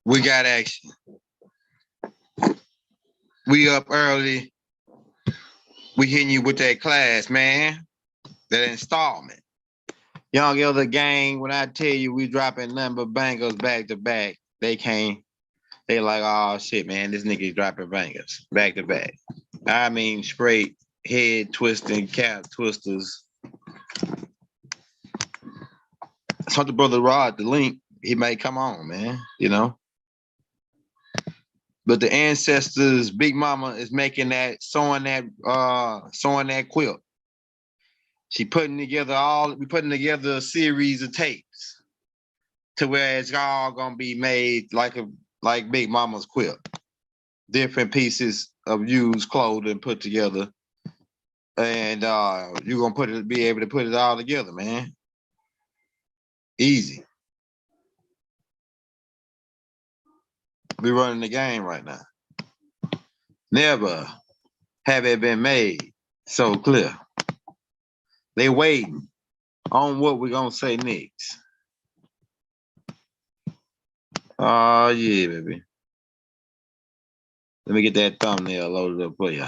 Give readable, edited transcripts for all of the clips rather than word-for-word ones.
We got action. We up early. We hitting you with that class, man. That installment. Young Elder Gang, when I tell you we dropping nothing but bangers back to back, they can't. They like, oh shit, man, this nigga's dropping bangers back to back. I mean, straight head twisting, cap twisters. Something brother Rod, the link, he may come on, man, you know. But the ancestors, Big Mama is making that, sewing that quilt. We putting together a series of tapes to where it's all gonna be made like Big Mama's quilt. Different pieces of used clothing put together. And you're gonna be able to put it all together, man. Easy. We running the game right now. Never have it been made so clear. They waiting on what we're gonna say next. Oh yeah, baby. Let me get that thumbnail loaded up for you.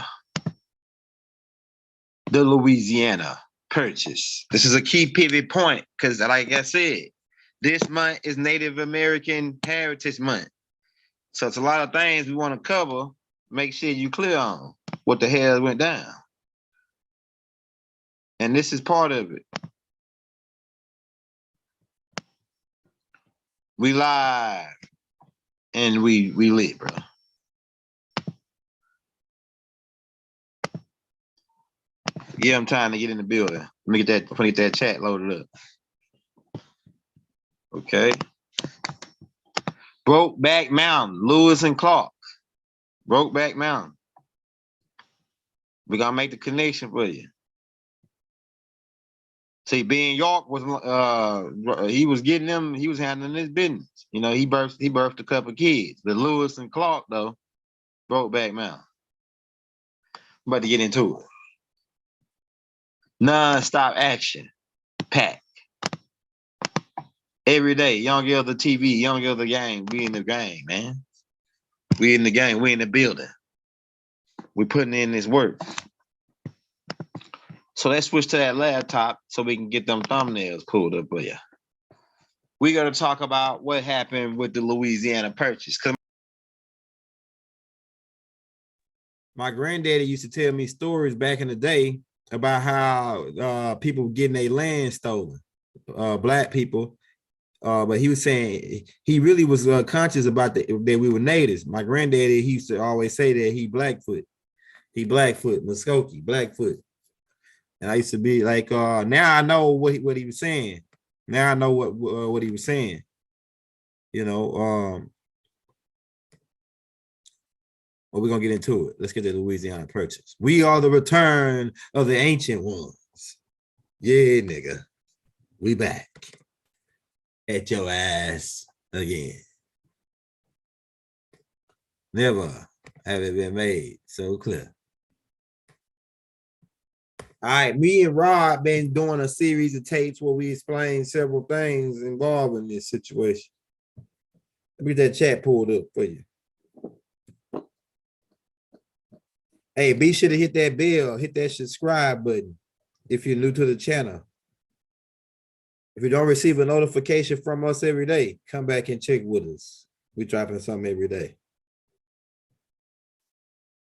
The Louisiana Purchase. This is a key pivot point because, like I said, this month is Native American Heritage Month. So it's a lot of things we want to cover. Make sure you clear on what the hell went down. And this is part of it. We live and we lit, bro. Yeah, I'm trying to get in the building. Let me get that chat loaded up. Okay. Brokeback Mountain, Lewis and Clark. Brokeback Mountain. We're gonna make the connection for you. See, Ben York was he was handling his business. You know, he birthed a couple of kids. But Lewis and Clark, though, Brokeback Mountain. I'm about to get into it. Non-stop action pack. Every day, Young Elder TV, Young Elder Gang, we in the game, man. We in the game, we in the building. We putting in this work. So let's switch to that laptop so we can get them thumbnails pulled up for you. We're going to talk about what happened with the Louisiana Purchase. My granddaddy used to tell me stories back in the day about how people getting their land stolen, black people. But he was saying he really was conscious about that we were natives. My granddaddy, he used to always say that he Blackfoot, Muskogee, Blackfoot. And I used to be like, now I know what he was saying. Now I know what he was saying. You know, but we're gonna get into it. Let's get to the Louisiana Purchase. We are the return of the ancient ones. Yeah, nigga. We back at your ass again. Never have it been made so clear. All right, me and Rob been doing a series of tapes where we explain several things involving this situation. Let me get that chat pulled up for you. Hey, be sure to hit that bell, hit that subscribe button if you're new to the channel. If you don't receive a notification from us every day, come back and check with us. We're dropping something every day.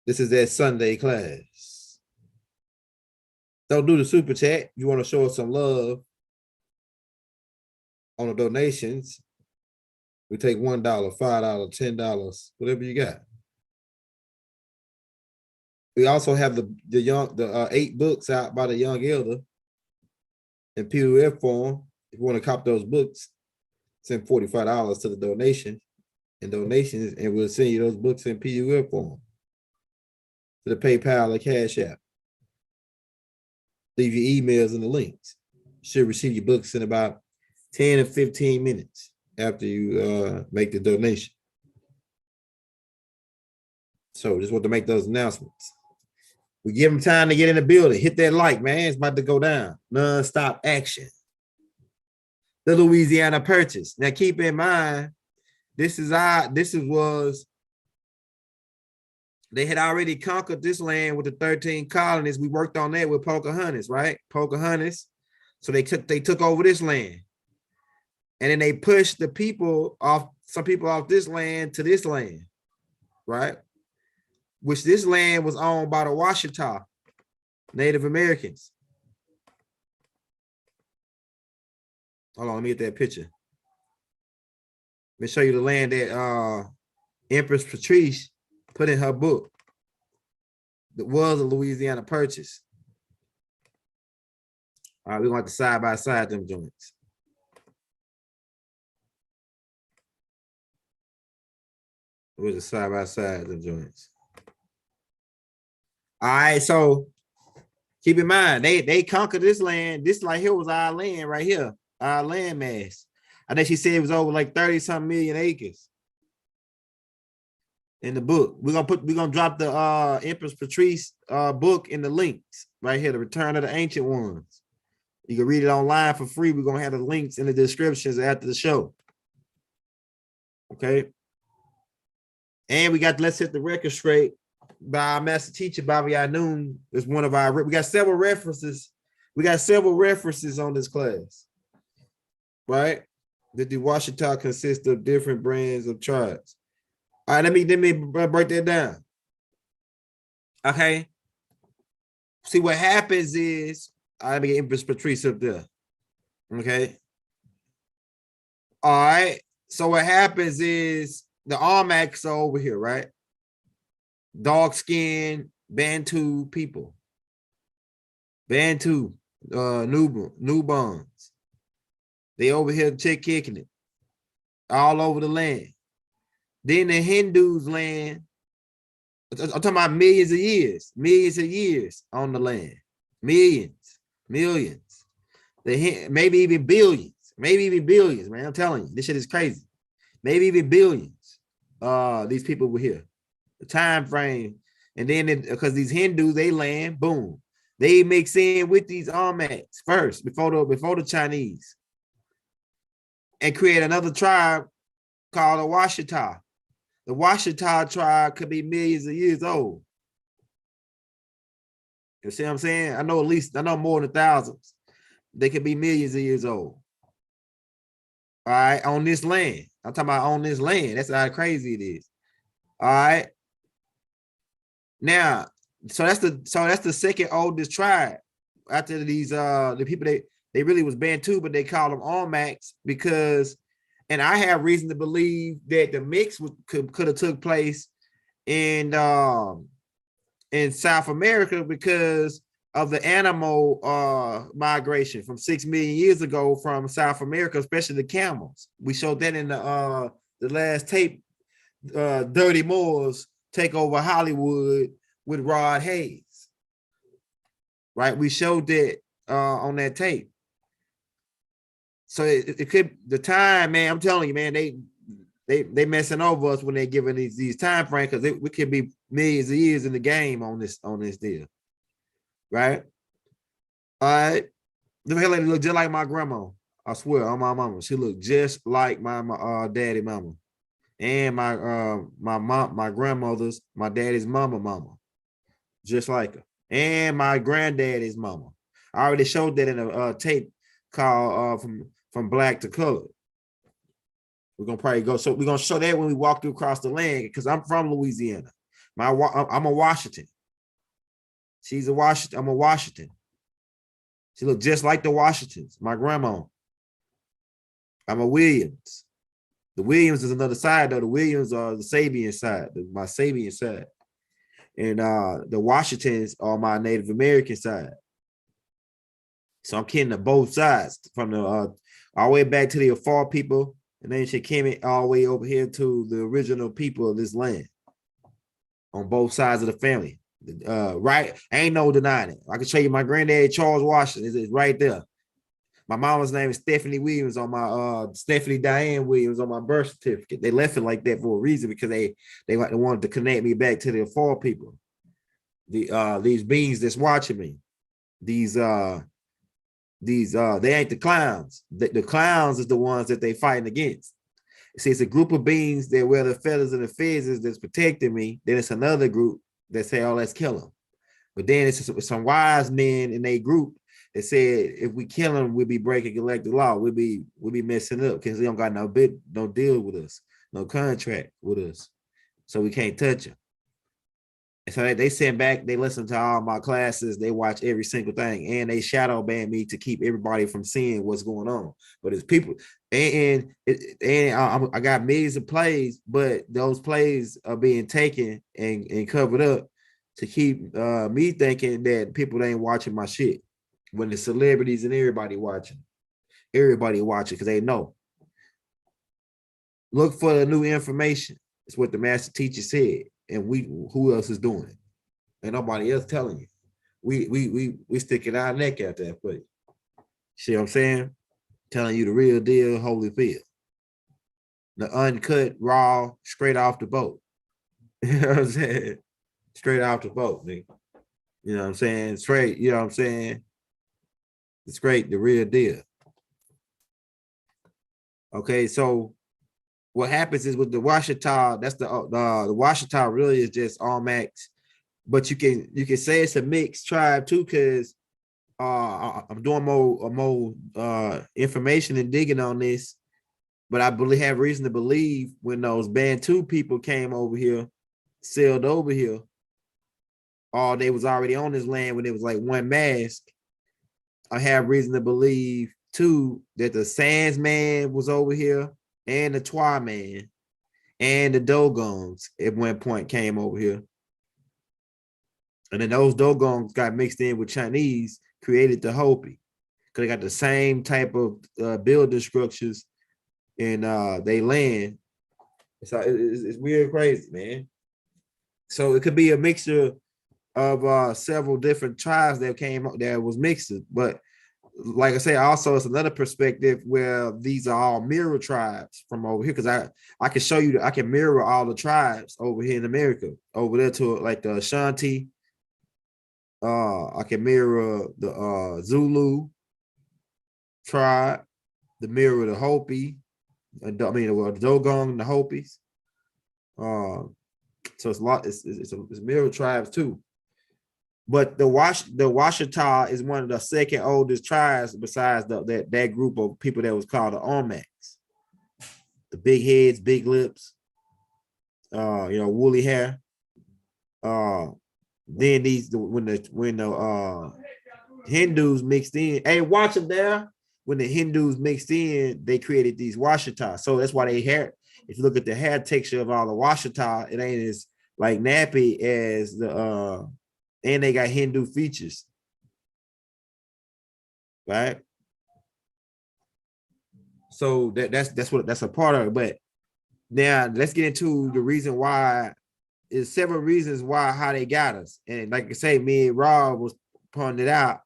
This is that Sunday class. Don't do the super chat. You want to show us some love on the donations. We take $1, $5, $10, whatever you got. We also have the 8 books out by the Young Elder in PDF form. If you want to cop those books, send $45 to the donations, and we'll send you those books in PDF form to the PayPal or Cash App. Leave your emails in the links. You should receive your books in about 10 or 15 minutes after you make the donation. So just want to make those announcements. We give them time to get in the building. Hit that like, man. It's about to go down. Non-stop action. the Louisiana Purchase. Now keep in mind, was they had already conquered this land with the 13 colonies. We worked on that with Pocahontas, right? Pocahontas. So they took over this land. And then they pushed the people off, some people off this land to this land, right? Which this land was owned by the Washita Native Americans. Hold on, let me get that picture. Let me show you the land that Empress Patrice put in her book. That was a Louisiana Purchase. All right, we're going to side by side them joints. Where's the side by side them joints? All right, so keep in mind, they conquered this land. This right here was our land right here, our land mass. I think she said it was over like 30-something million acres. In the book, we're gonna drop the Empress Patrice book in the links right here, The Return of the Ancient Ones. You can read it online for free. We're gonna have the links in the descriptions after the show. Okay. And we got Let's Hit the Record Straight by our master teacher, Bobby Anoon. Is one of our, we got several references. We got several references on this class, right? That the Washita consists of different brands of tribes. All right, let me break that down. Okay. See, what happens is, let me get Empress Patrice up there. Okay. All right. So what happens is the Almacs are over here, right? Dark-skinned Bantu people. Bantu, Nubans. They over here kicking it all over the land. Then the Hindus land, I'm talking about millions of years on the land. Millions. Maybe even billions, man. I'm telling you, this shit is crazy. Maybe even billions. These people were here. The time frame. And then because these Hindus, they land, boom. They mix in with these Almacs first, before the Chinese. And create another tribe called the Washita. The Washita tribe could be millions of years old. You see what I'm saying? I know more than thousands. They could be millions of years old. All right, on this land. I'm talking about on this land. That's how crazy it is. All right. Now, so that's the second oldest tribe after these the people they really was Bantu, but they called them Almacs because. And I have reason to believe that the mix could have took place in South America because of the animal migration from 6 million years ago from South America, especially the camels. We showed that in the last tape, Dirty Moors Take Over Hollywood with Rod Hayes. Right? We showed that on that tape. So it could, the time, man, I'm telling you, man, they messing over us when they giving these time frames, because we could be millions of years in the game on this deal, right? All right, the hell lady look just like my grandma. I swear on my mama, she looked just like my daddy mama, and my grandmother's, my daddy's mama, just like her, and my granddaddy's mama. I already showed that in a tape called from black to color. We're gonna probably go. So we're gonna show that when we walk through across the land, because I'm from Louisiana. I'm a Washington. She's a Washington. I'm a Washington. She looked just like the Washingtons. My grandma. I'm a Williams. The Williams is another side, though. The Williams are the Sabian side, my Sabian side, and the Washingtons are my Native American side. So I'm kin to both sides, from the all the way back to the Afar people, and then she came all the way over here to the original people of this land on both sides of the family. Right? Ain't no denying it. I can show you my granddad, Charles Washington, is right there. My mama's name is Stephanie Williams on my Stephanie Diane Williams on my birth certificate. They left it like that for a reason, because they wanted to connect me back to the Afar people. These beings that's watching me, these These they ain't the clowns. The clowns is the ones that they fighting against. See, it's a group of beings that wear the feathers and the feathers that's protecting me. Then it's another group that say, "Oh, let's kill them." But then it's some wise men in a group that said, "If we kill them, we'll be breaking galactic law. We'll be messing up because they don't got no deal with us, no contract with us, so we can't touch them." And so they send back, they listen to all my classes, they watch every single thing, and they shadow ban me to keep everybody from seeing what's going on. But it's people, I got millions of plays, but those plays are being taken and covered up to keep me thinking that people ain't watching my shit. When the celebrities and everybody watching because they know. Look for the new information. It's what the master teacher said. And who else is doing it? Ain't nobody else telling you. We sticking our neck out there for you. See what I'm saying? Telling you the real deal, Holyfield. The uncut, raw, straight off the boat. You know what I'm saying? Straight off the boat, nigga. You know what I'm saying? Straight, you know what I'm saying? It's great, the real deal. Okay, so what happens is with the Washita, that's the Washita really is just all max, but you can say it's a mixed tribe too, because I'm doing more information and digging on this, but I have reason to believe when those Bantu people came over here, sailed over here, or they was already on this land when it was like one mask. I have reason to believe too that the Sands man was over here, and the Twa man, and the Dogons at one point came over here. And then those Dogons got mixed in with Chinese, created the Hopi. Because they got the same type of building structures in they land. So it's weird, crazy, man. So it could be a mixture of several different tribes that came up that was mixed. But like I say, also it's another perspective where these are all mirror tribes from over here, because I can show you that I can mirror all the tribes over here in America, over there to like the Ashanti. I can mirror the Zulu tribe, the mirror the Hopi, the Dogon and the Hopis. So it's a lot. It's mirror tribes too. But the Washita is one of the second oldest tribes besides that group of people that was called the Olmecs. The big heads, big lips, woolly hair. Then when the Hindus mixed in, hey, watch them there. When the Hindus mixed in, they created these Washita. So that's why they hair. If you look at the hair texture of all the Washita, it ain't as like nappy as the and they got Hindu features, right? So that's a part of it. But now let's get into the reason why. There's several reasons why how they got us, and like I say, me and Rob was pointing it out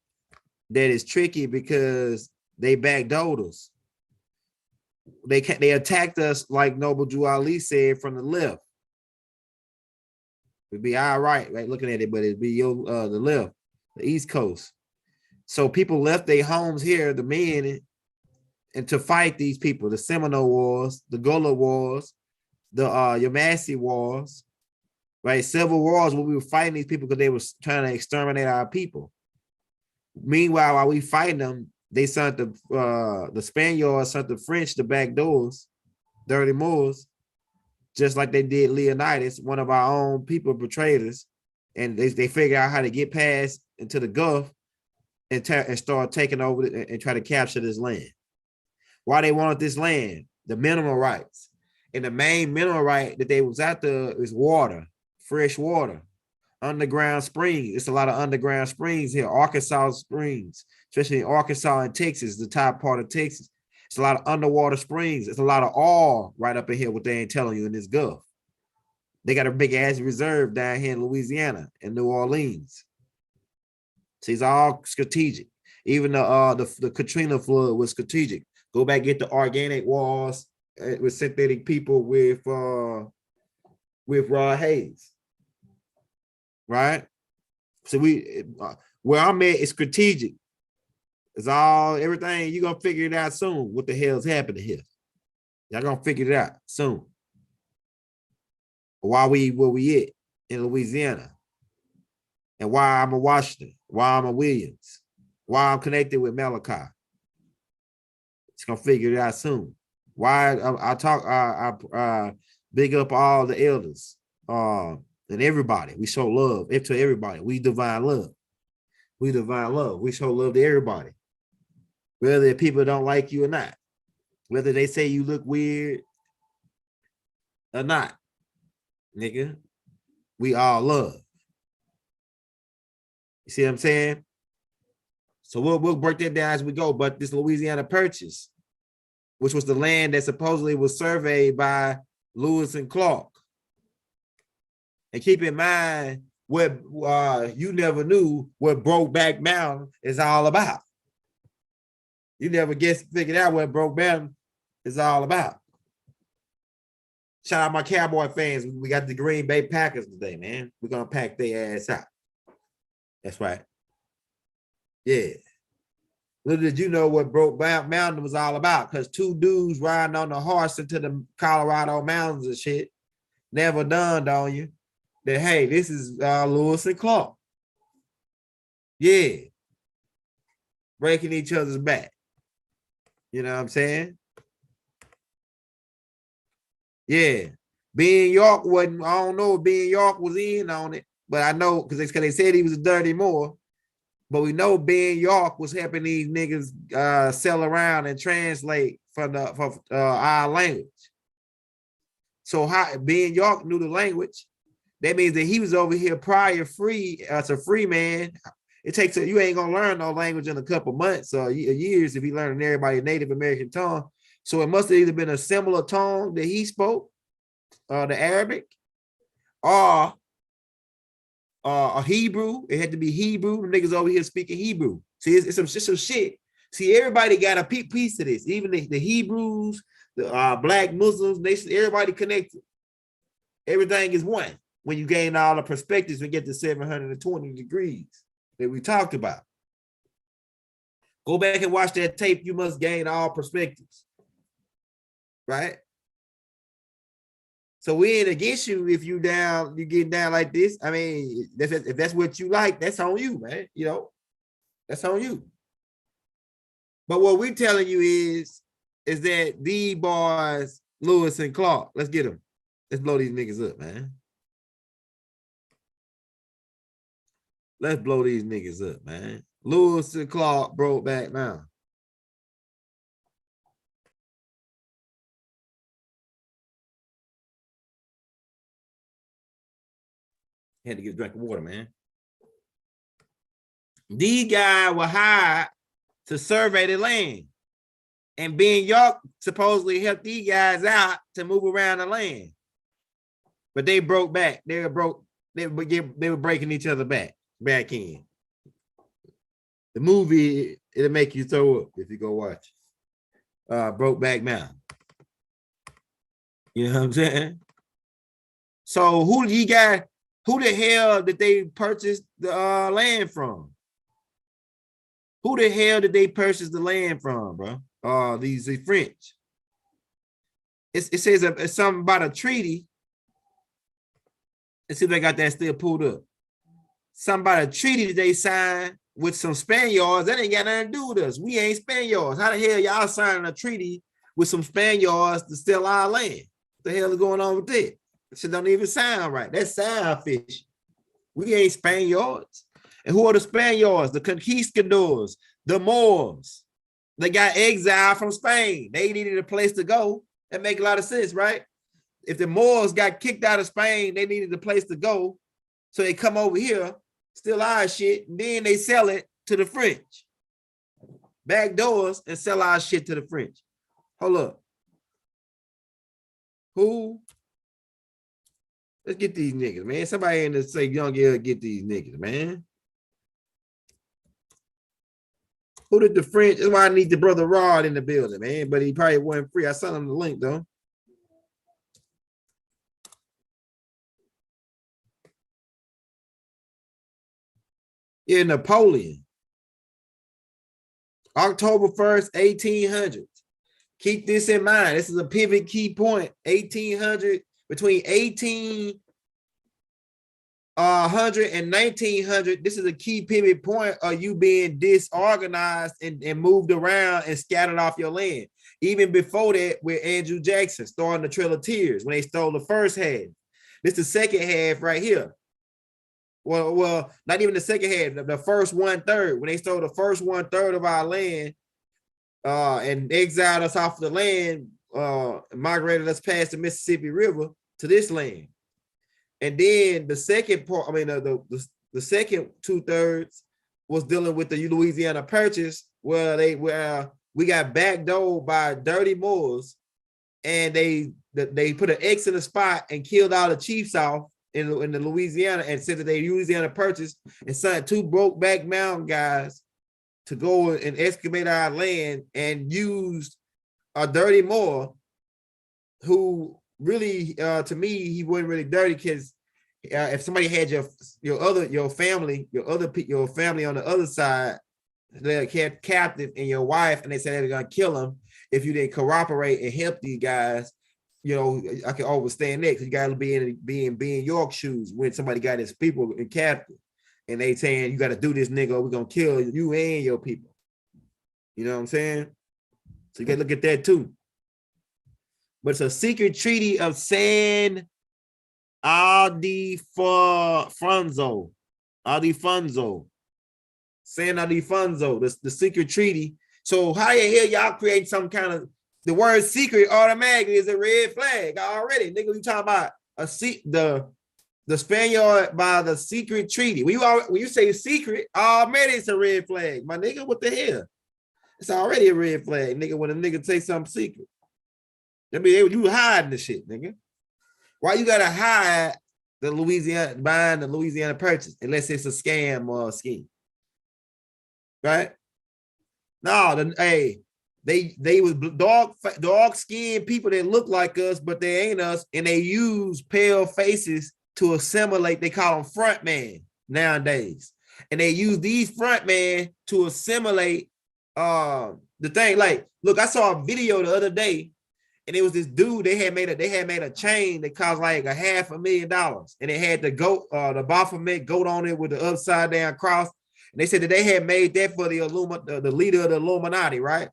that it's tricky because they backdoored us. They attacked us like Noble Drew Ali said from the left. It'd be all right looking at it, but it'd be the left, the East Coast. So people left their homes here, the men, and to fight these people, the Seminole Wars, the Gullah Wars, the Yamasee Wars, right? Civil wars where we were fighting these people because they were trying to exterminate our people. Meanwhile, while we fighting them, they sent the Spaniards sent the French the back doors, dirty Moors, just like they did Leonidas, one of our own people betrayed us, and they figured out how to get past into the Gulf and start taking over and try to capture this land. Why they wanted this land? The mineral rights. And the main mineral right that they was after is water, fresh water, underground springs. It's a lot of underground springs here, Arkansas springs, especially in Arkansas and Texas, the top part of Texas. It's a lot of underwater springs. It's a lot of oil right up in here, what they ain't telling you in this Gulf. They got a big ass reserve down here in Louisiana and New Orleans. So it's all strategic. Even the Katrina flood was strategic. Go back, get the organic walls with synthetic people with Rod Hayes, right? So where I'm at is strategic. It's all everything. You're gonna figure it out soon. What the hell's happening here? Y'all gonna figure it out soon. Why we where we at in Louisiana, and why I'm a Washington, why I'm a Williams, why I'm connected with Malachi. It's gonna figure it out soon. Why I talk I big up all the elders and everybody. We show love to everybody. We divine love. We divine love. We show love to everybody, whether people don't like you or not, whether they say you look weird or not, nigga. We all love. You see what I'm saying? So we'll break that down as we go. But this Louisiana Purchase, which was the land that supposedly was surveyed by Lewis and Clark. And keep in mind what you never knew what Brokeback Mountain is all about. You never figured out what Brokeback Mountain is all about. Shout out my Cowboy fans. We got the Green Bay Packers today, man. We're gonna pack their ass out. That's right. Yeah. Little did you know what Brokeback Mountain was all about, because two dudes riding on a horse into the Colorado mountains and shit never dawned on you that, hey, this is Lewis and Clark. Yeah. Breaking each other's back. You know what I'm saying? Yeah. Ben York wasn't, I don't know if Ben York was in on it, but I know because they said he was a dirty Moor. But we know Ben York was helping these niggas sell around and translate for our language. So how Ben York knew the language. That means that he was over here prior free as a free man. It takes you ain't gonna learn no language in a couple months or years if you learning everybody's Native American tongue. So it must have either been a similar tongue that he spoke, the Arabic, or a Hebrew. It had to be Hebrew. The niggas over here speaking Hebrew. See, it's some shit. See, everybody got a piece of this. Even the Hebrews, the Black Muslims, everybody connected. Everything is one. When you gain all the perspectives and get to 720 degrees that we talked about. Go back and watch that tape. You must gain all perspectives. Right? So we ain't against you if you getting down like this. I mean, if that's what you like, that's on you, man. You know, that's on you. But what we're telling you is that the boys, Lewis and Clark, let's get them. Let's blow these niggas up, man. Let's blow these niggas up, man. Lewis and Clark Brokeback Mountain. Had to get a drink of water, man. These guys were hired to survey the land. And Ben York supposedly helped these guys out to move around the land. But they broke back. They were breaking each other back in. The movie, it'll make you throw up if you go watch Brokeback Mountain. You know what I'm saying? So who the hell did they purchase the land from? Who the hell did they purchase the land from, bro? These French. It says it's something about a treaty. Let's see if they got that still pulled up. Something about a treaty that they signed with some Spaniards. That ain't got nothing to do with us. We ain't Spaniards. How the hell y'all signing a treaty with some Spaniards to sell our land? What the hell is going on with that? That shit don't even sound right. That sound fishy. We ain't Spaniards. And who are the Spaniards? The conquistadors, the Moors. They got exiled from Spain. They needed a place to go. That make a lot of sense, right? If the Moors got kicked out of Spain, they needed a place to go. So they come over here, steal our shit, and then they sell it to the French. Back doors and sell our shit to the French. Hold up. Who? Let's get these niggas, man. Somebody in the say young girl get these niggas, man. Who did the French? That's why I need the brother Rod in the building, man. But he probably wasn't free. I sent him the link, though. Yeah, Napoleon. October 1st, 1800. Keep this in mind. This is a pivot key point. 1800, between 1800 and 1900. This is a key pivot point of you being disorganized and moved around and scattered off your land. Even before that, with Andrew Jackson starting the Trail of Tears when they stole the first half. This is the second half right here. Well, not even the second half, the first 1/3, when they stole the first 1/3 of our land and exiled us off the land, migrated us past the Mississippi River to this land. And then the second part, I mean, the second 2/3 was dealing with the Louisiana Purchase, where we got backdoored by dirty Moors, and they put an X in the spot and killed all the chiefs off in the Louisiana, and said that they Louisiana Purchase and sent 2 Brokeback Mountain guys to go and excavate our land, and used a dirty Moor who really, to me, he wasn't really dirty, because if somebody had your family on the other side, they're kept captive, and your wife, and they said they were gonna kill them if you didn't cooperate and help these guys. I can understand that, because you gotta be in York shoes when somebody got his people in captive, and they saying you got to do this, nigga, or we're gonna kill you and your people. You know what I'm saying? So you gotta look at that too. But it's a secret treaty of San Ildefonso. San Ildefonso, the secret treaty. So how the hell y'all create some kind of, the word secret automatically is a red flag already. Nigga, we talking about the Spaniard by the secret treaty. When you say secret, already it's a red flag. My nigga, what the hell? It's already a red flag, nigga, when a nigga say something secret. I mean, you hiding the shit, nigga. Why you gotta hide buying the Louisiana Purchase unless it's a scam or a scheme? Right? No, they was dog skinned people that look like us, but they ain't us, and they use pale faces to assimilate. They call them front man nowadays, and they use these front man to assimilate the thing. Like, look, I saw a video the other day, and it was this dude. They had made a chain that cost like $500,000, and it had the goat, the Baphomet goat on it with the upside down cross. And they said that they had made that for the leader of the Illuminati, right?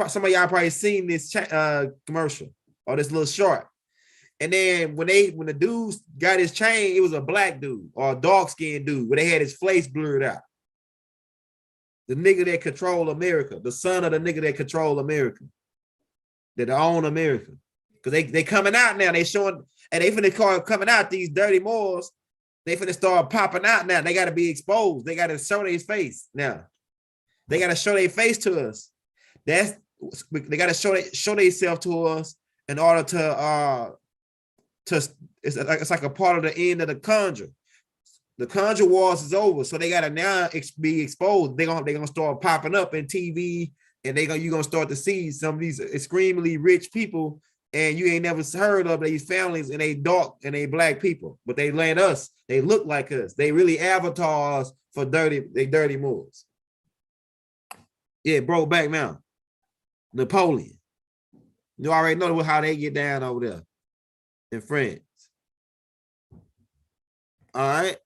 Some of y'all probably seen this commercial or this little short. And then when the dudes got his chain, it was a black dude or a dark-skinned dude, where they had his face blurred out. The nigga that control America, the son of the nigga that control America, that own America. Because they coming out now, they showing, and they finna call coming out, these dirty Moors. They finna start popping out now. They got to be exposed. They got to show their face now. They got to show their face to us. They got to show themselves to us in order to it's like a part of the end of the Conjure. The Conjure Wars is over, so they got to now be exposed. They're gonna start popping up in TV, and you're gonna start to see some of these extremely rich people, and you ain't never heard of these families, and they dark and they black people, but they let us. They look like us. They really avatars for dirty Moors. Yeah, Brokeback Mountain, Napoleon. You already know how they get down over there in France. All right.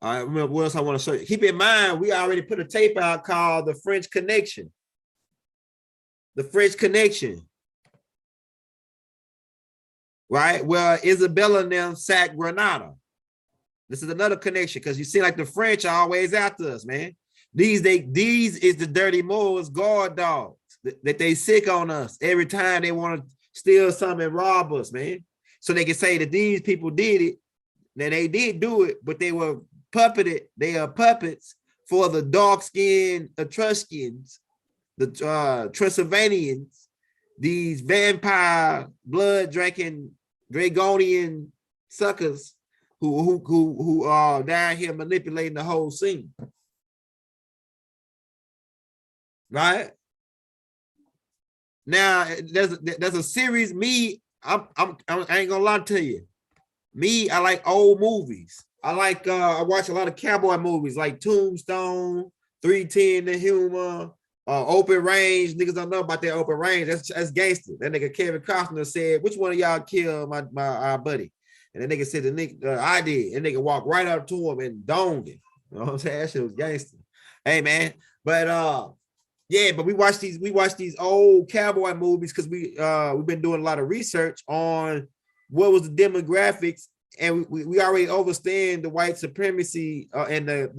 All right, remember what else I want to show you. Keep in mind, we already put a tape out called The French Connection. The French Connection. Right? Well, Isabella and them sacked Grenada. This is another connection, because you see, like, the French are always after us, man. These is the dirty Moors guard dogs that they sick on us every time they want to steal something and rob us, man. So they can say that these people did it. Now, they did do it, but they were puppeted. They are puppets for the dark-skinned Etruscans, the Transylvanians, these vampire, blood-drinking, Dragonian suckers who are down here manipulating the whole scene. Right? Now, there's a series. I ain't gonna lie to you. I like old movies. I watch a lot of cowboy movies like Tombstone, 310 the Humor, Open Range. Niggas don't know about that Open Range. That's gangster. That nigga Kevin Costner said, "Which one of y'all killed my buddy?" And that nigga said, "The nigga I did." And nigga walked right up to him and domed him. You know what I'm saying? That shit was gangster. Hey man, but yeah, but we watch these old cowboy movies because we've been doing a lot of research on what was the demographics, and we already understand the white supremacy and the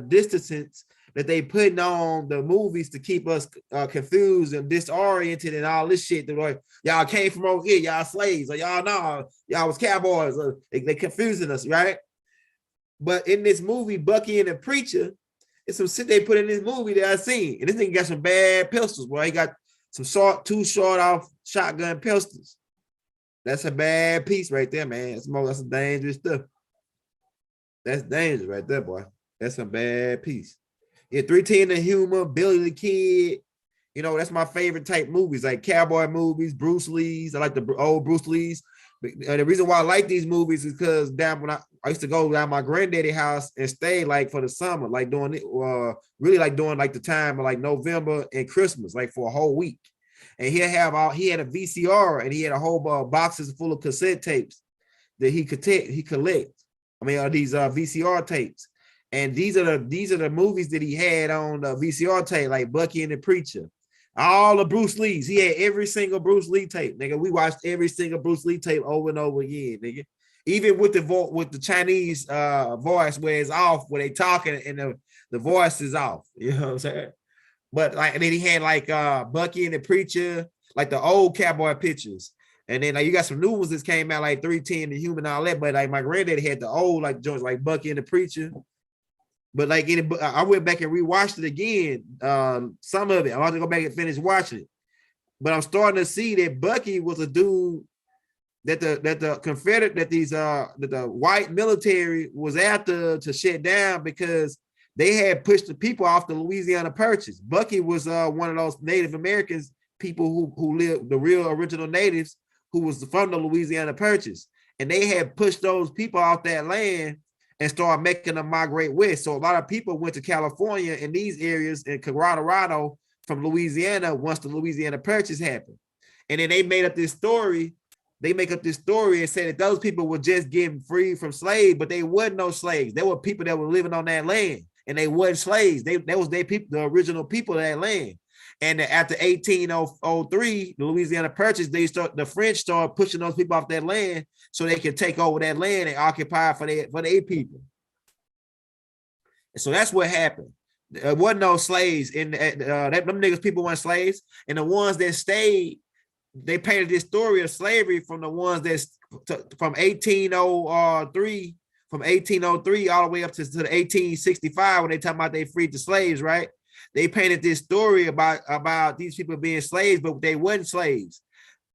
distance that they putting on the movies to keep us confused and disoriented and all this shit. They're like, y'all came from over here, y'all slaves, or y'all know y'all was cowboys, or they confusing us, right? But in this movie, Bucky and the Preacher, it's some shit they put in this movie that I seen. And this nigga got some bad pistols, boy. He got some two short off shotgun pistols. That's a bad piece right there, man. That's some dangerous stuff. That's dangerous right there, boy. That's a bad piece. Yeah, 310 the Humor, Billy the Kid. You know, that's my favorite type movies, like cowboy movies, Bruce Lee's. I like the old Bruce Lee's. The reason why I like these movies is because down when I used to go down my granddaddy house and stay like for the summer, like doing it, really like doing like the time of like November and Christmas, like for a whole week. And he had a VCR and he had a whole boxes full of cassette tapes that he collect. I mean, these VCR tapes. And these are the movies that he had on the VCR tape, like Bucky and the Preacher. All the Bruce Lee's. He had every single Bruce Lee tape, nigga. We watched every single Bruce Lee tape over and over again, nigga. Even with the Chinese voice where it's off, where they talking and the voice is off. You know what I'm saying? But like, and then he had like Bucky and the Preacher, like the old cowboy pictures. And then like you got some new ones that came out like 310 the Human, all that. But like my granddad had the old like joints like Bucky and the Preacher. But like I went back and rewatched it again. Some of it. I'm about to go back and finish watching it. But I'm starting to see that Bucky was a dude that the Confederate, that the white military was after to shut down because they had pushed the people off the Louisiana Purchase. Bucky was one of those Native Americans, people who lived, the real original natives who was from the Louisiana Purchase. And they had pushed those people off that land and started making them migrate west. So a lot of people went to California in these areas in Colorado from Louisiana once the Louisiana Purchase happened. And then they made up this story. They make up this story and say that those people were just getting free from slaves, but they weren't no slaves. They were people that were living on that land, and they weren't slaves. That was their people, the original people of that land. And after 1803, the Louisiana Purchase, the French started pushing those people off that land so they could take over that land and occupy for their people. And so that's what happened. There wasn't no slaves in them niggas. People weren't slaves, and the ones that stayed, they painted this story of slavery from the ones that's from 1803, all the way up to the 1865 when they talk about they freed the slaves, right? They painted this story about these people being slaves, but they weren't slaves.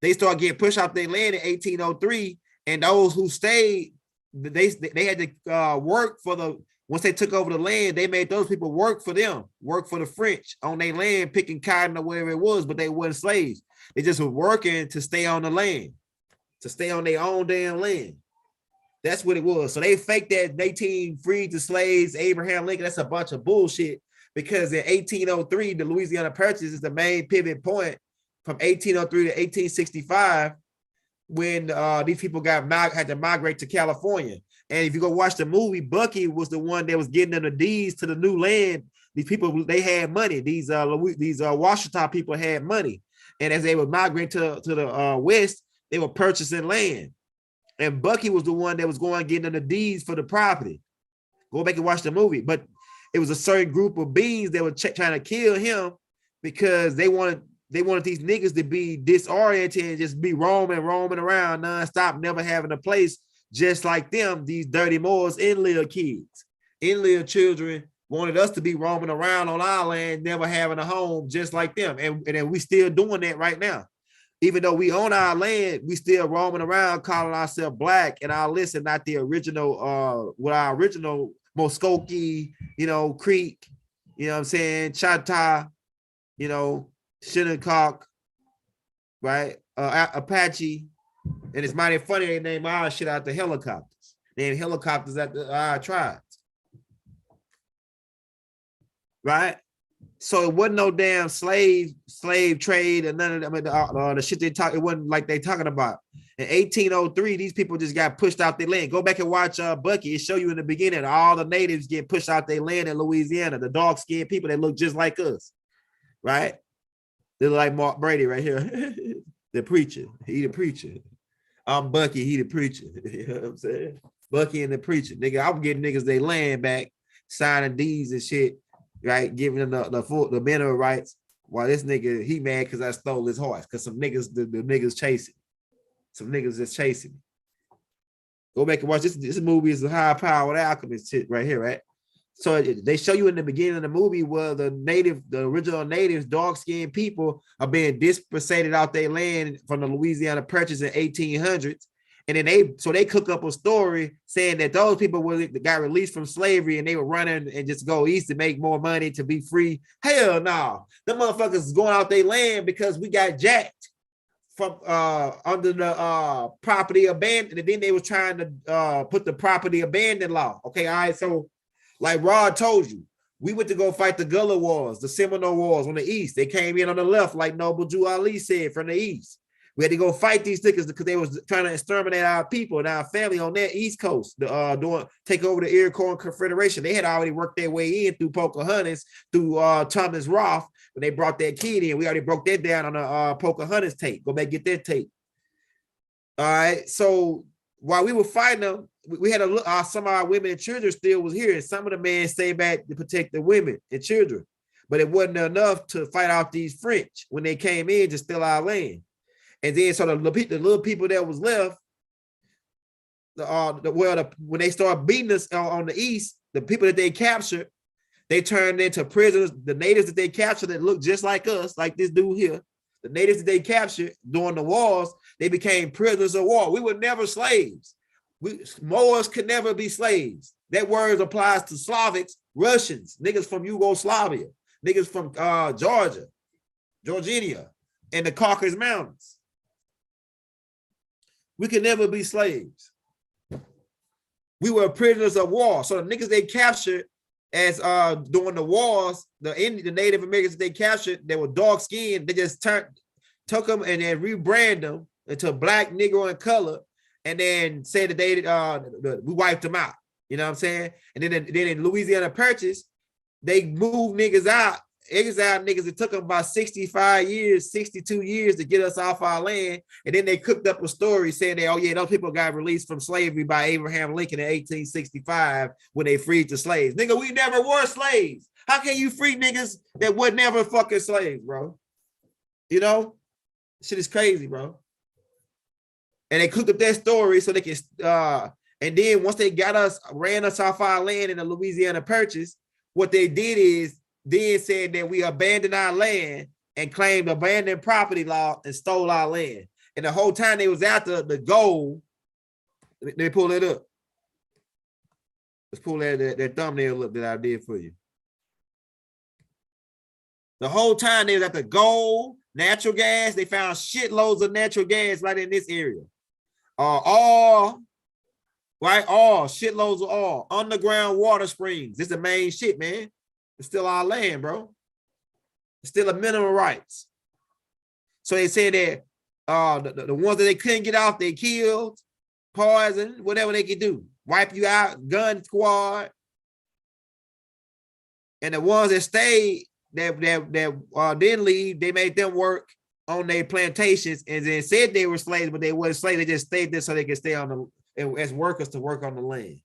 They started getting pushed off their land in 1803, and those who stayed, they had to work for the. Once they took over the land, they made those people work for them, work for the French on their land, picking cotton or wherever it was, but they weren't slaves. They just were working to stay on the land, to stay on their own damn land. That's what it was. So they faked that 18 freed the slaves, Abraham Lincoln. That's a bunch of bullshit, because in 1803, the Louisiana Purchase is the main pivot point from 1803 to 1865 when these people had to migrate to California. And if you go watch the movie, Bucky was the one that was getting them the deeds to the new land. These people, they had money. These Washington people had money. And as they would migrate to the west, they were purchasing land. And Bucky was the one that was going getting them the deeds for the property. Go back and watch the movie. But it was a certain group of beings that were trying to kill him because they wanted these niggas to be disoriented and just be roaming around nonstop, never having a place. Just like them, these dirty Moors, in-law kids, in-law children wanted us to be roaming around on our land, never having a home, just like them. And we still doing that right now. Even though we own our land, we still roaming around calling ourselves black, and our list and not the original, with our original Muskogee, Creek, you know what I'm saying, Chata, Shinnecock, right? Apache, And it's mighty funny they name our shit out the helicopters. They name helicopters at our tribes. Right? So it wasn't no damn slave trade and none of them. The shit they talk, it wasn't like they talking about. In 1803, these people just got pushed out their land. Go back and watch Bucky. It show you in the beginning all the natives get pushed out their land in Louisiana. The dark skinned people that look just like us, right? They look like Mark Brady right here, the preacher. He the preacher. I'm Bucky. He the preacher. You know what I'm saying? Bucky and the preacher, nigga. I'm getting niggas their land back, signing deeds and shit. Right, giving them the mineral rights, while this nigga he mad because I stole his horse. Because some niggas, the niggas chasing, some niggas just chasing me. Go back and watch this. This movie is a high powered alchemist shit right here, right? So they show you in the beginning of the movie where the original natives, dark skinned people are being dispossessed out their land from the Louisiana Purchase in 1800s. And then they cook up a story saying that those people got released from slavery and they were running and just go east to make more money to be free. Hell no. The motherfuckers is going out their land because we got jacked from under the property abandoned. And then they were trying to put the property abandoned law. Okay, all right. So like Rod told you, we went to go fight the Gullah Wars, the Seminole Wars on the east. They came in on the left, like Noble Jew Ali said, from the east. We had to go fight these niggas because they was trying to exterminate our people and our family on that East Coast, take over the Iroquois Confederation. They had already worked their way in through Pocahontas, through Thomas Roth, when they brought that kid in. We already broke that down on the Pocahontas tape. Go back and get that tape. All right. So while we were fighting them, we had some of our women and children still was here, and some of the men stayed back to protect the women and children. But it wasn't enough to fight off these French when they came in to steal our land. And then so the little people that was left, when they started beating us on the east, the people that they captured, they turned into prisoners. The natives that they captured that looked just like us, like this dude here, the natives that they captured during the wars, they became prisoners of war. We were never slaves. Moors could never be slaves. That word applies to Slavics, Russians, niggas from Yugoslavia, niggas from Georgia, and the Caucasus Mountains. We could never be slaves. We were prisoners of war. So the niggas they captured as during the wars, the Native Americans they captured, they were dark skinned. They just took them and then rebrand them into black, Negro, and color, and then said that we wiped them out. You know what I'm saying? And then in Louisiana Purchase, they moved niggas out. Exiled niggas, it took them about 65 years, 62 years to get us off our land. And then they cooked up a story saying that, oh yeah, those people got released from slavery by Abraham Lincoln in 1865 when they freed the slaves. Nigga, we never were slaves. How can you free niggas that were never fucking slaves, bro? You know? Shit is crazy, bro. And they cooked up that story so they can, and then once they ran us off our land in the Louisiana Purchase, what they did is, then said that we abandoned our land and claimed abandoned property law and stole our land. And the whole time they was after the gold, they pull it up. Let's pull that thumbnail up that I did for you. The whole time they was at the gold, natural gas. They found shitloads of natural gas right in this area. All shitloads of oil, underground water springs. This is the main shit, man. It's still our land, bro. It's still a minimum rights. So they said that the ones that they couldn't get off, they killed, poisoned, whatever they could do. Wipe you out, gun squad. And the ones that stayed, that didn't leave, they made them work on their plantations and then said they were slaves, but they weren't slaves. They just stayed there so they could stay as workers to work on the land.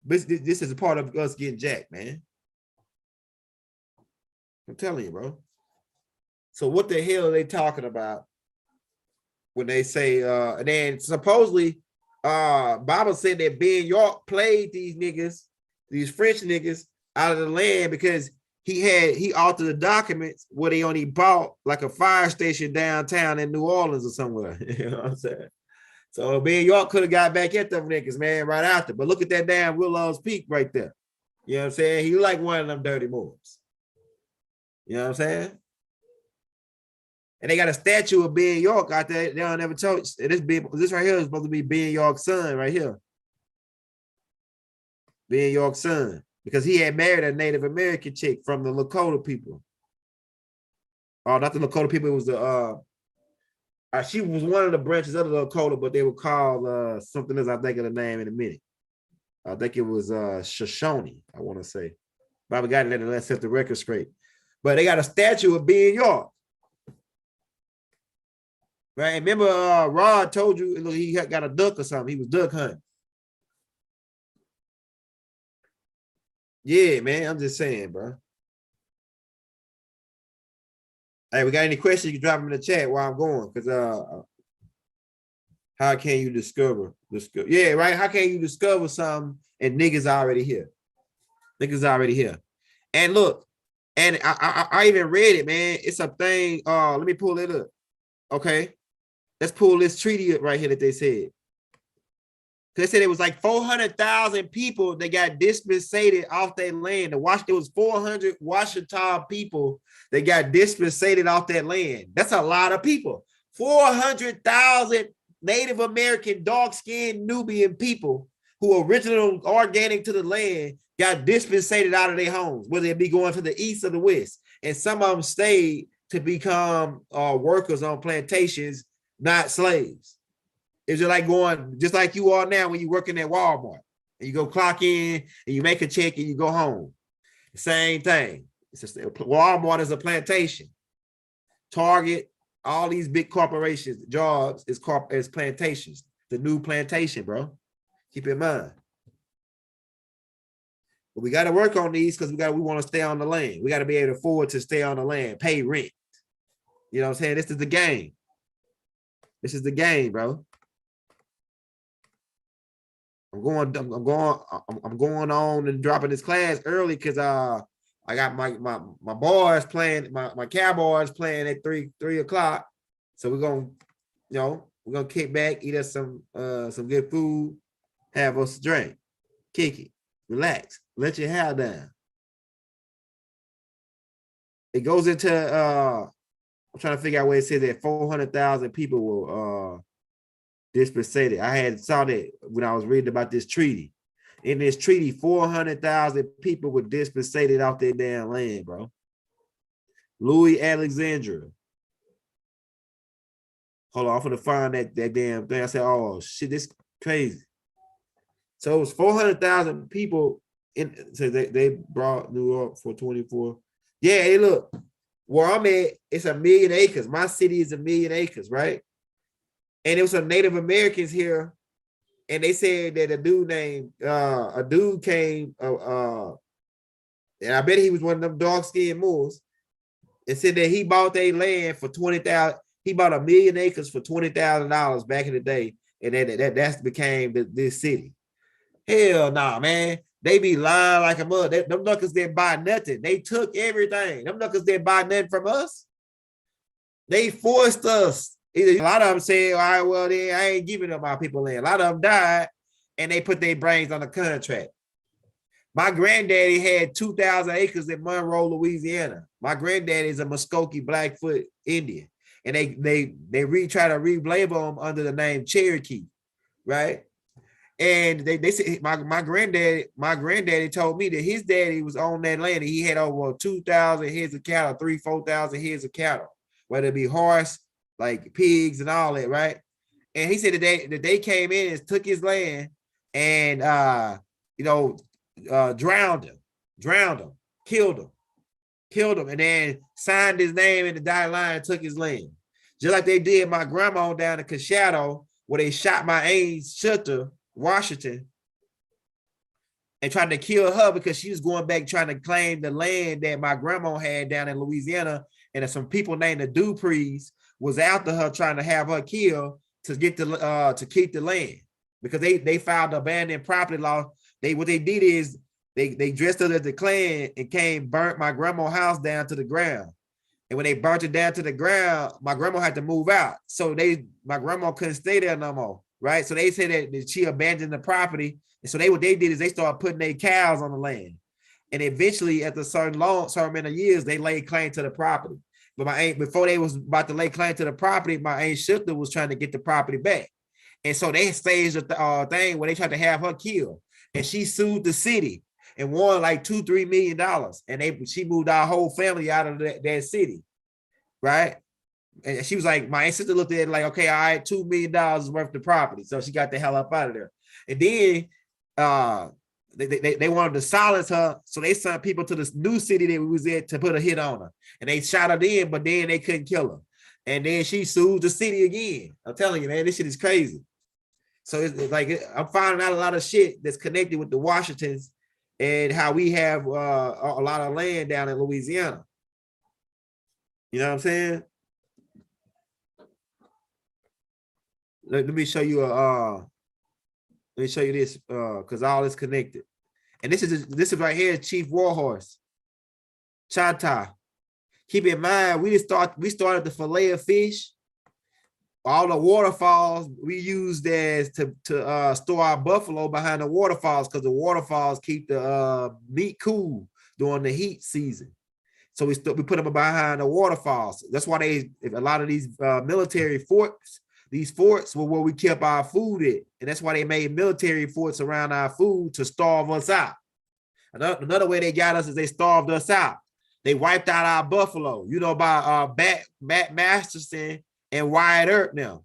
This is a part of us getting jacked, man. I'm telling you, bro. So what the hell are they talking about when they say, and then supposedly, Bible said that Ben York played these niggas, these French niggas, out of the land because he altered the documents where they only bought like a fire station downtown in New Orleans or somewhere. You know what I'm saying? So Ben York could have got back at them niggas, man, right after. But look at that damn Willow's Peak right there. You know what I'm saying? He like one of them dirty moves. You know what I'm saying? And they got a statue of Ben York out there. They don't ever told this right here is supposed to be Ben York's son right here. Ben York's son. Because he had married a Native American chick from the Lakota people. Oh, not the Lakota people, it was the she was one of the branches of the Lakota, but they were called something else. I'll think of the name in a minute. I think it was Shoshone, I want to say. Bobby got it, let's set the record straight. But they got a statue of Ben York. Right? Remember, Rod told you he got a duck or something. He was duck hunting. Yeah, man. I'm just saying, bro. Hey, we got any questions? You can drop them in the chat while I'm going. Because how can you discover? Yeah, right. How can you discover something and niggas already here? Niggas already here. And look, and I even read it, man. It's a thing. Let me pull it up. Okay. Let's pull this treaty up right here that they said. They said it was like 400,000 people that got dispensated off their land. It was 400 Washita people that got dispensated off that land. That's a lot of people. 400,000 Native American, dark-skinned Nubian people who original organic to the land got dispensated out of their homes, whether it be going to the east or the west. And some of them stayed to become workers on plantations, not slaves. It's just like going, just like you are now when you're working at Walmart and you go clock in and you make a check and you go home. Same thing. It's just, Walmart is a plantation. Target, all these big corporations, jobs is plantations. The new plantation, bro. Keep in mind. But we got to work on these because we want to stay on the land. We got to be able to afford to stay on the land, pay rent. You know what I'm saying? This is the game. This is the game, bro. I'm going on and dropping this class early because I got my boys playing, my Cowboys playing at 3 o'clock. So we're gonna kick back, eat us some good food, have us a drink, kick it, relax, let your hair down. It goes into I'm trying to figure out where it says that 400,000 people will dispensated. I had saw that when I was reading about this treaty. In this treaty, 400,000 people were dispensated off their damn land, bro. Louis Alexandria. Hold on, I'm gonna find that damn thing. I said, oh shit, this is crazy. So it was 400,000 people in. So they brought New York for 24. Yeah, hey, look, where I'm at, it's 1 million acres. My city is 1 million acres, right? And there was some Native Americans here, and they said that a dude came, and I bet he was one of them dark-skinned Moors, and said that he bought their land for $20,000. He bought 1 million acres for $20,000 back in the day, and that became this city. Hell nah, man. They be lying like a mother. Them knuckles didn't buy nothing. They took everything. Them knuckles didn't buy nothing from us. They forced us. A lot of them said, all right, well, then I ain't giving up my people land. A lot of them died, and they put their brains on the contract. My granddaddy had 2,000 acres in Monroe, Louisiana. My granddaddy is a Muskogee Blackfoot Indian, and they try to relabel him under the name Cherokee, right? And they said my granddaddy told me that his daddy was on that land, and he had over 2,000 heads of cattle, 4,000 heads of cattle, whether it be horse, like pigs and all that, right? And he said that they came in and took his land and drowned him, killed him, and then signed his name in the dotted line and took his land. Just like they did my grandma down in Coshado, where they shot my aunt Shutter, Washington, and tried to kill her because she was going back trying to claim the land that my grandma had down in Louisiana, and some people named the Duprees was after her trying to have her killed to get to keep the land because they filed abandoned property law. What they did is they dressed her as the Klan and burnt my grandma's house down to the ground. And when they burnt it down to the ground, my grandma had to move out. So my grandma couldn't stay there no more, right? So they said that she abandoned the property. And so what they did is they started putting their cows on the land. And eventually, after a certain amount of years, they laid claim to the property. But my aunt, before they was about to lay claim to the property, my aunt Shifter was trying to get the property back. And so they staged a thing where they tried to have her killed. And she sued the city and won like $2-3 million. And she moved our whole family out of that city. Right. And she was like, my sister looked at it like, okay, all right, $2 million worth of property. So she got the hell up out of there. And then they wanted to silence her. So they sent people to this new city that we was at to put a hit on her. And they shot her then, but then they couldn't kill her. And then she sued the city again. I'm telling you, man, this shit is crazy. So it's like, I'm finding out a lot of shit that's connected with the Washingtons and how we have a lot of land down in Louisiana. You know what I'm saying? Let me show you this because all is connected. And this is right here, Chief Warhorse, Chata. Keep in mind, we started the fillet of fish. All the waterfalls we used as to store our buffalo behind the waterfalls because the waterfalls keep the meat cool during the heat season. So we put them behind the waterfalls. That's why a lot of these military forts. These forts were where we kept our food at. And that's why they made military forts around our food to starve us out. Another way they got us is they starved us out. They wiped out our buffalo, by Matt Masterson and Wyatt Earp now.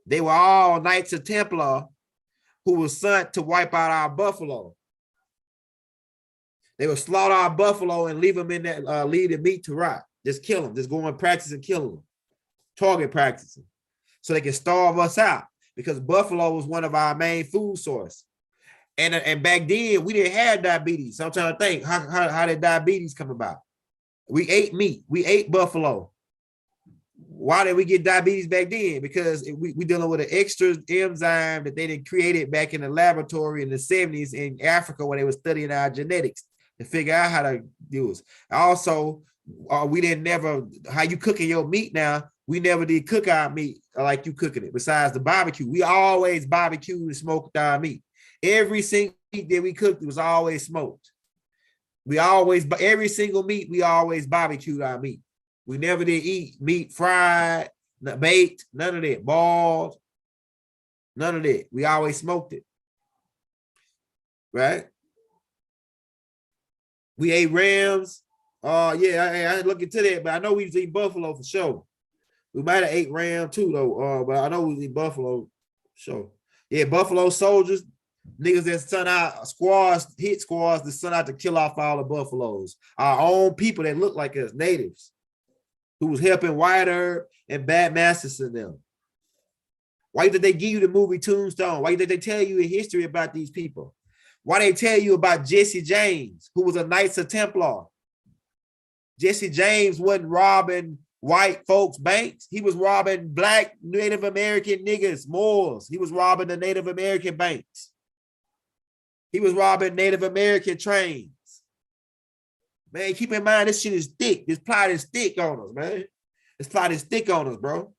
They were all Knights of Templar who were sent to wipe out our buffalo. They would slaughter our buffalo and leave them in that, leave the meat to rot. Just kill them. Just go and practice and kill them. Target practicing. So they can starve us out because buffalo was one of our main food source. And back then we didn't have diabetes. So I'm trying to think, how did diabetes come about? We ate meat. We ate buffalo. Why did we get diabetes back then? Because we dealing with an extra enzyme that they did created back in the laboratory in the 70s in Africa when they were studying our genetics to figure out how to do this. Also, we didn't never, how you cooking your meat now, we never did cook our meat like you cooking it. Besides the barbecue, we always barbecued and smoked our meat. Every single meat that we cooked, it was always smoked. Every single meat, we always barbecued our meat. We never did eat meat fried, baked, none of that, boiled, none of that. We always smoked it, right? We ate rams. Yeah, I look into that, but I know we was eating buffalo for sure. We might have ate ram too, though. But I know we was eating buffalo. Sure. Yeah, buffalo soldiers, niggas that sent out hit squads that sent out to kill off all the buffaloes. Our own people that look like us, natives, who was helping Wyatt Earp and Bad Masters and them. Why did they give you the movie Tombstone? Why did they tell you in history about these people? Why they tell you about Jesse James, who was a Knights of Templar? Jesse James wasn't robbing white folks' banks. He was robbing black Native American niggas, Moors. He was robbing the Native American banks. He was robbing Native American trains. Man, keep in mind, this shit is thick. This plot is thick on us, man. This plot is thick on us, bro.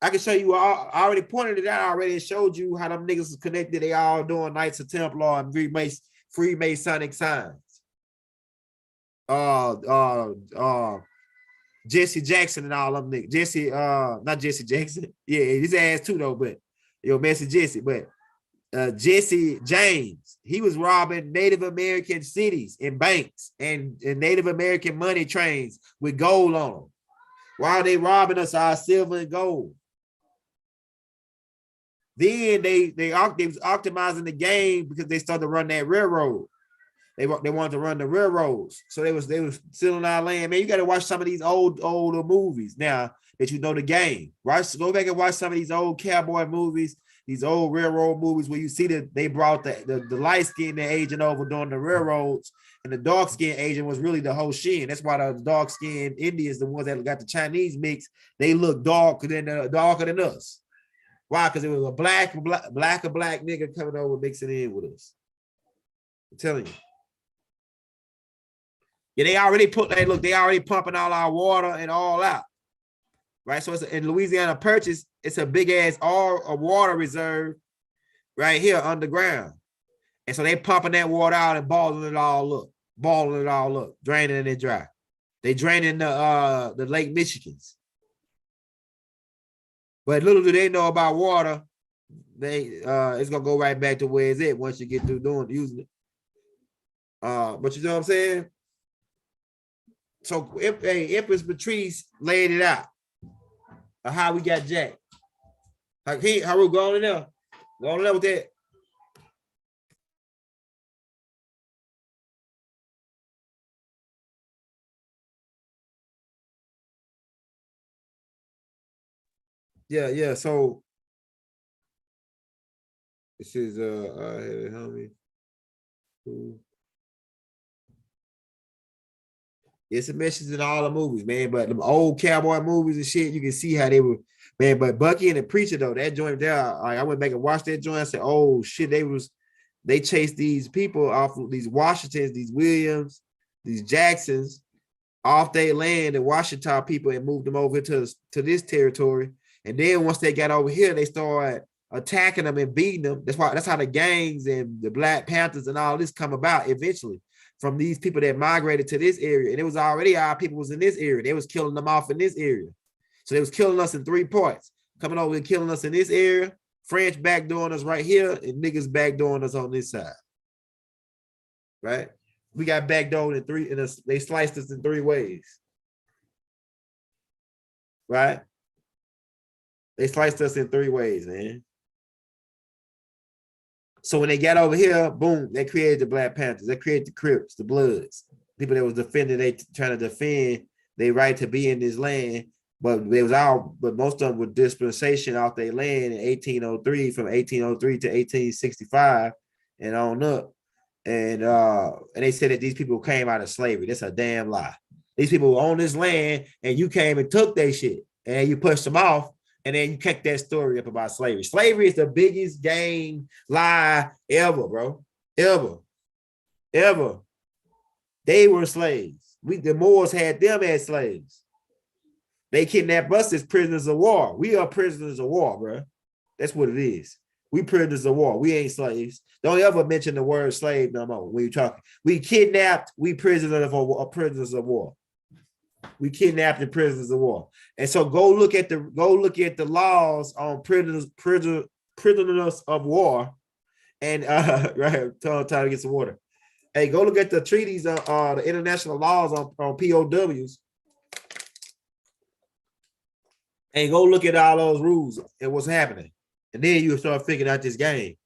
I can show you, I already pointed it out already and showed you how them niggas is connected. They all doing Knights of Templar and Freemasonic signs. Jesse Jackson and all them niggas. Not Jesse Jackson. Yeah, his ass too, though, but messy Jesse, but Jesse James, he was robbing Native American cities and banks and Native American money trains with gold on them. Why are they robbing us our silver and gold? Then they was optimizing the game because they started to run that railroad. They wanted to run the railroads, so they was stealing our land. Man, you got to watch some of these older movies now that you know the game. Right, go back and watch some of these old cowboy movies, these old railroad movies where you see that they brought the light skinned agent over during the railroads, and the dark skinned agent was really the Ho Shin. That's why the dark skinned Indians, the ones that got the Chinese mix, they look darker than us. Why? Because it was a black nigga coming over mixing in with us. I'm telling you. Yeah, they already pumping all our water and all out. Right. So it's in Louisiana Purchase, it's a big ass a water reserve right here underground. And so they pumping that water out and balling it all up, draining it dry. They draining the Lake Michigans. But little do they know about water, they it's gonna go right back to where it's at once you get through using it. But you know what I'm saying? So if Empress Patrice laid it out of how we got Jack. Like how we going in there? Going in there with that. Yeah. So this is homie. It's a message in all the movies, man. But them old cowboy movies and shit, you can see how they were, man. But Bucky and the Preacher, though, that joint there, I went back and watched that joint. I said, oh shit, they chased these people off of these Washingtons, these Williams, these Jacksons off their land, the Washington people, and moved them over to this territory. And then once they got over here, they started attacking them and beating them. That's how the gangs and the Black Panthers and all this come about eventually from these people that migrated to this area. And it was already our people was in this area. They was killing them off in this area. So they was killing us in 3 parts. Coming over and killing us in this area, French backdooring us right here, and niggas backdooring us on this side. Right? We got backdoored in 3, and they sliced us in 3 ways. Right? They sliced us in 3 ways, man. So when they got over here, boom, they created the Black Panthers. They created the Crips, the Bloods, people that was defending, they trying to defend their right to be in this land. But most of them were dispensation off their land in 1803, from 1803 to 1865 and on up. And they said that these people came out of slavery. That's a damn lie. These people were on this land and you came and took their shit and you pushed them off. And then you kick that story up about slavery. Slavery is the biggest game lie ever, bro. Ever. They were slaves. The Moors had them as slaves. They kidnapped us as prisoners of war. We are prisoners of war, bro. That's what it is. We prisoners of war. We ain't slaves. Don't ever mention the word slave no more when you talk. We kidnapped. We prisoners of war. We kidnapped the prisoners of war. And so go look at the laws on prisoners of war. And right, time to get some water. Hey, go look at the treaties the international laws on POWs. And go look at all those rules and what's happening. And then you start figuring out this game.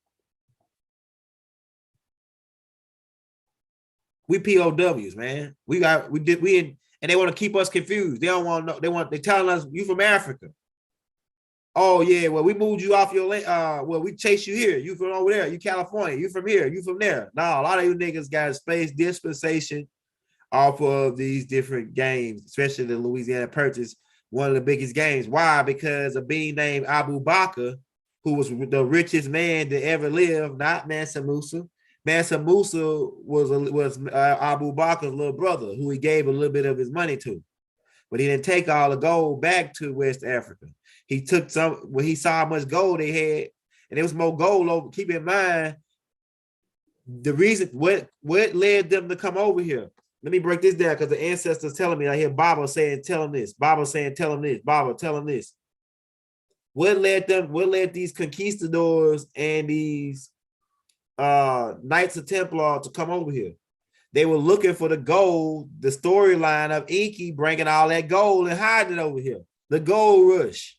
We POWs, man. And they want to keep us confused. They don't want to know. They're telling us you from Africa. Oh yeah, well, we moved you off your land. Well, we chased you here. You from over there. You California. You from here. You from there. No, a lot of you niggas got space dispensation off of these different games, especially the Louisiana Purchase, one of the biggest games. Why? Because a being named Abu Bakr, who was the richest man to ever live, not Mansa Musa. Mansa Musa was Abu Bakr's little brother, who he gave a little bit of his money to, but he didn't take all the gold back to West Africa. He took some when he saw how much gold they had, and there was more gold over. Keep in mind the reason what led them to come over here. Let me break this down because the ancestors telling me. I hear Baba saying, "Tell them this." Baba saying, "Tell them this." Baba, tell them this. What led these conquistadors and these Knights of Templar to come over here? They were looking for the gold, the storyline of Inky bringing all that gold and hiding it over here. The gold rush.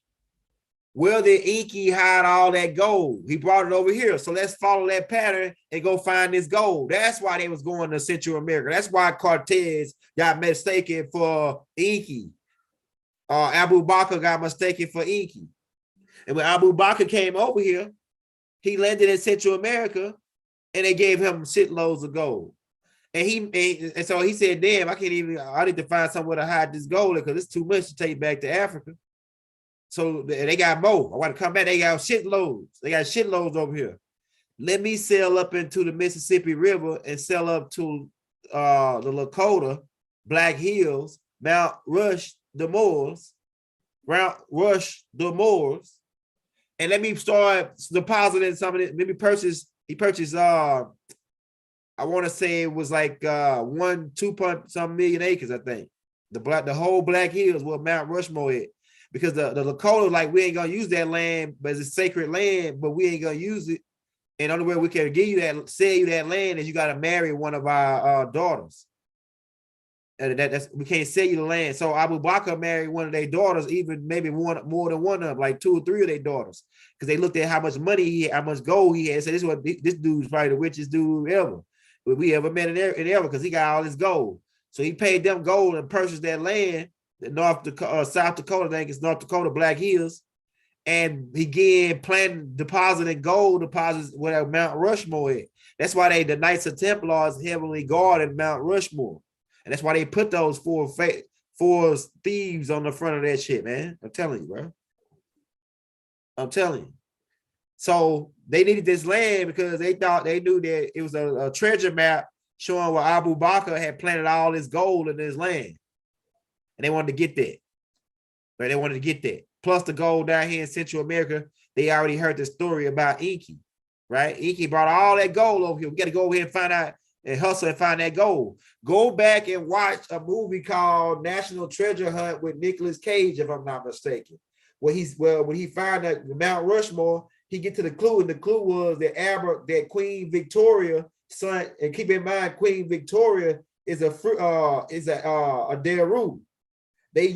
Where did Inky hide all that gold? He brought it over here. So let's follow that pattern and go find this gold. That's why they was going to Central America. That's why Cortez got mistaken for Inky. Abu Bakr got mistaken for Inky. And when Abu Bakr came over here, he landed in Central America and they gave him shitloads of gold. And so he said, damn, I need to find somewhere to hide this gold because it's too much to take back to Africa. So they got more. I want to come back. They got shitloads. They got shitloads over here. Let me sail up into the Mississippi River and sail up to the Lakota, Black Hills, Mount Rush, the Moors, and let me start depositing some of it. Maybe he purchased I want to say it was like 2 point some million acres, I think. The whole Black Hills where Mount Rushmore is. Because the Lakota, like, we ain't gonna use that land, but it's sacred land, but we ain't gonna use it. And the only way we can give you that, sell you that land, is you got to marry one of our daughters. That's we can't sell you the land. So Abu Bakr married one of their daughters, even maybe more than one of them, like 2 or 3 of their daughters, because they looked at how much money he had, how much gold he had. So this dude's probably the richest dude ever we ever met in ever, because he got all this gold. So he paid them gold and purchased that land, the South Dakota, I think it's North Dakota, Black Hills, and began depositing gold deposits where Mount Rushmore is. That's why the Knights of Templars heavily guarded Mount Rushmore. And that's why they put those four thieves on the front of that shit, man. I'm telling you, bro. I'm telling you. So they needed this land because they knew that it was a treasure map showing where Abu Bakr had planted all this gold in his land. And they wanted to get that. Right? They wanted to get that. Plus the gold down here in Central America, they already heard the story about Inky, right? Inky brought all that gold over here. We got to go over here and find out and hustle and find that gold. Go back and watch a movie called National Treasure Hunt with Nicolas Cage, if I'm not mistaken. When he found that Mount Rushmore, he get to the clue, and the clue was that Queen Victoria son, and keep in mind Queen Victoria is a Daru. They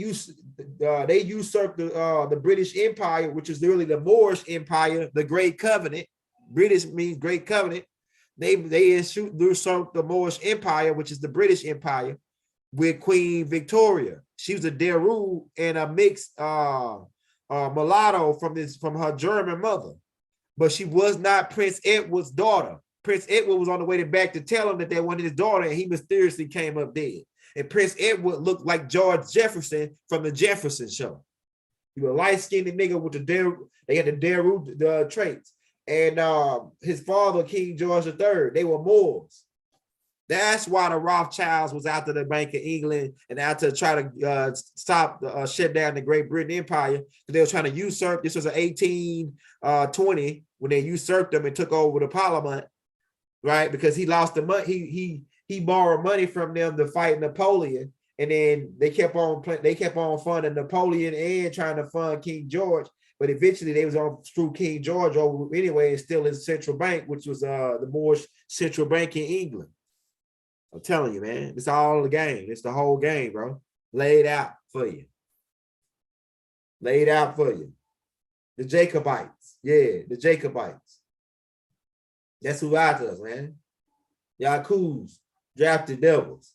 usurped the British Empire, which is literally the Moorish Empire, the Great Covenant. British means Great Covenant. They usurped the Moorish Empire, which is the British Empire, with Queen Victoria. She was a Daru and a mixed mulatto from her German mother, but she was not Prince Edward's daughter. Prince Edward was on the way back to tell him that they wanted his daughter, and he mysteriously came up dead. And Prince Edward looked like George Jefferson from the Jefferson Show. He was a light-skinned nigga with they had the Daru traits. And his father, King George III, they were Moors. That's why the Rothschilds was out to the Bank of England and out to try to shut down the Great Britain Empire. They were trying to usurp. This was in 1820 when they usurped them and took over the Parliament, right? Because he lost the money. He borrowed money from them to fight Napoleon, and then they kept on funding Napoleon and trying to fund King George. But eventually they was on through King George over anyway, and still his central bank, which was the Moorish central bank in England. I'm telling you, man, it's all the game. It's the whole game, bro. Laid out for you. Laid out for you. The Jacobites. Yeah, the Jacobites. That's who after us, man. Yaku's drafted devils.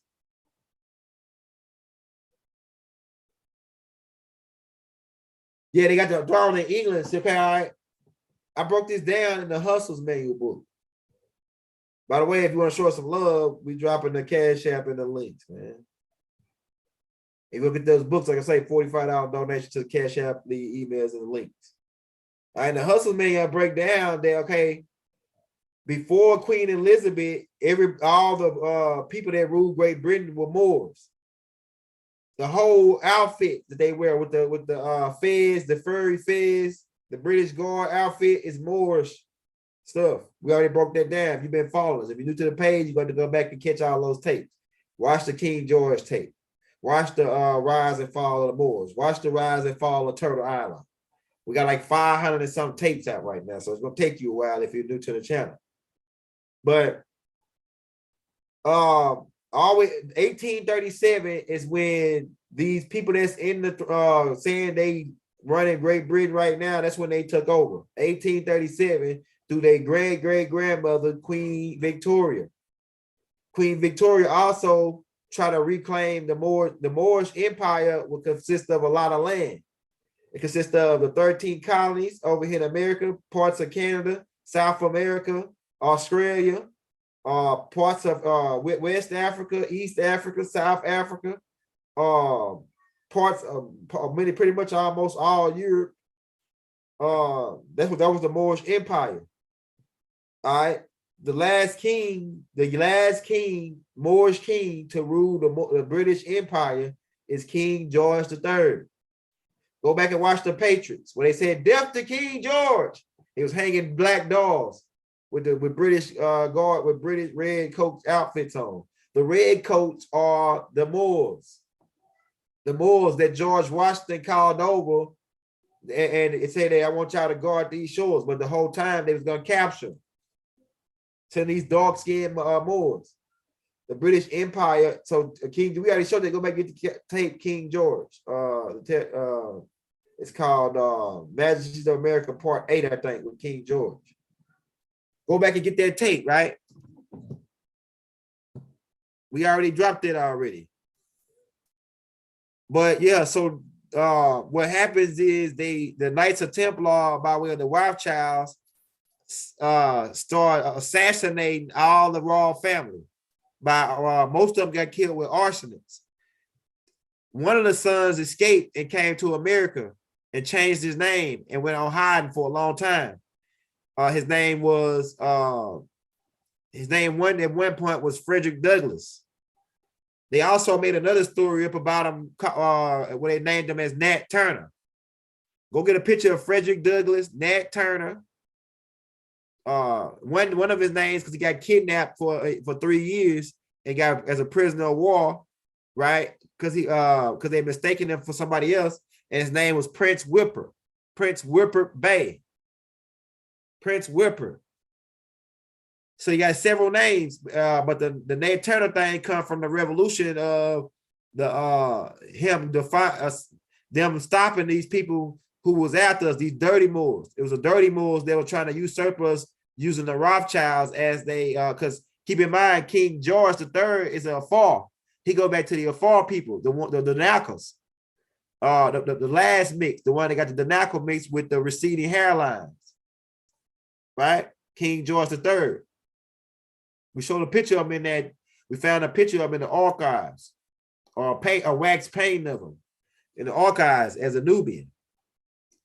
Yeah, they got the throne in England. So, all right. I broke this down in the Hustles manual book. By the way, if you want to show us some love, we dropping the Cash App in the links, man. If you look at those books, like I say, $45 donation to the Cash App, the emails and the links. All right, the Hustles manual I break down that, okay, before Queen Elizabeth, all the people that ruled Great Britain were Moors. The whole outfit that they wear with the fez, the furry fez, the British Guard outfit is Moorish stuff. We already broke that down. If you've been following us, if you're new to the page, you're going to go back and catch all those tapes. Watch the King George tape. Watch the rise and fall of the Moors. Watch the rise and fall of Turtle Island. We got like 500 and some tapes out right now, so it's going to take you a while if you're new to the channel. But always 1837 is when these people that's in the saying they running Great Britain right now, that's when they took over. 1837 through their great-great-grandmother, Queen Victoria. Queen Victoria also tried to reclaim the Moorish Empire, would consist of a lot of land. It consists of the 13 colonies over here in America, parts of Canada, South America, Australia, parts of West Africa, East Africa, South Africa, parts of pretty much almost all Europe. That was the Moorish Empire. All right, the last Moorish king to rule the British Empire is King George III. Go back and watch the Patriots where they said "Death to King George." He was hanging black dogs with British guard with British red coats outfits on. The red coats are the Moors. the Moors that George Washington called over, and it said that I want y'all to guard these shores, but the whole time they was gonna capture to these dark-skinned Moors. The British Empire. So King, we already showed that. Go back and get the tape, King George. It's called Majesties of America Part 8, I think, with King George. Go back and get that tape, right? We already dropped it already. But yeah, so what happens is the Knights of Templar, by way of the Rothschilds, start assassinating all the royal family. By most of them got killed with arsonists. One of the sons escaped and came to America and changed his name and went on hiding for a long time. His name at one point was Frederick Douglass. They also made another story up about him where they named him as Nat Turner. Go get a picture of Frederick Douglass, Nat Turner. One of his names, because he got kidnapped for 3 years and got as a prisoner of war, right? Because they mistaken him for somebody else, and his name was Prince Whipper Bay. Prince Whipper. So you got several names, but the Nat Turner thing come from the revolution of them stopping these people who was after us, these dirty Moors. It was a dirty Moors that were trying to usurp us using the Rothschilds as they, because keep in mind, King George III is a Afar. He go back to the Afar people, the Danakos. The last mix, the one that got the Danako mix with the receding hairlines, right? King George III. We showed a picture of him in that. We found a picture of him in the archives, or a wax painting of him in the archives as a Nubian.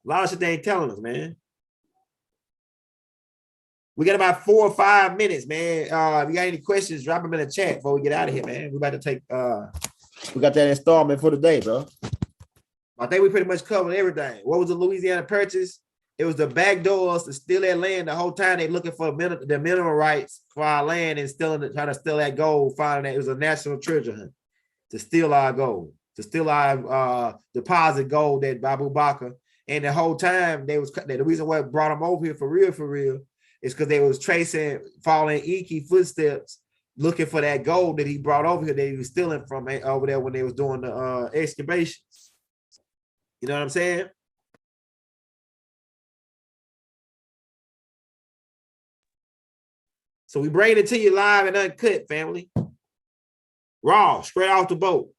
A lot of shit they ain't telling us, man. We got about 4 or 5 minutes, man. If you got any questions, drop them in the chat before we get out of here, man. We about to take. We got that installment for today, bro. I think we pretty much covered everything. What was the Louisiana Purchase? It was the back doors to steal that land the whole time. They looking for the minimum rights for our land and trying to steal that gold, finding that it was a national treasure hunt to steal our gold, to steal our deposit gold that Babu Baka. And the whole time the reason why it brought them over here for real, is because they was following Iki footsteps, looking for that gold that he brought over here that he was stealing from over there when they was doing the excavations. You know what I'm saying? So we bring it to you live and uncut, family. Raw, straight off the boat.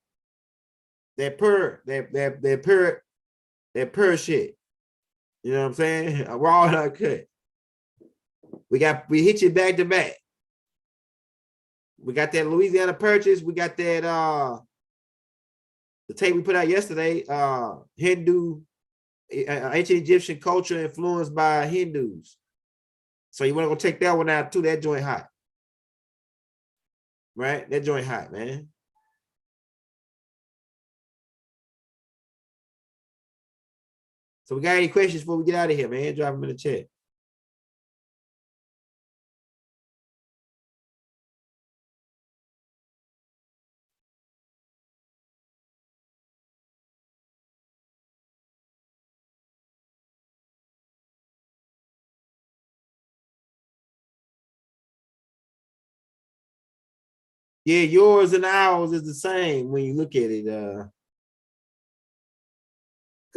That pure shit. You know what I'm saying? Raw and uncut. We hit you back to back. We got that Louisiana Purchase. We got that the tape we put out yesterday, Hindu, ancient Egyptian culture influenced by Hindus. So you want to go check that one out too. That joint hot. Right? That joint hot, man. So we got any questions before we get out of here, man? Drop them in the chat. Yeah, yours and ours is the same when you look at it. Because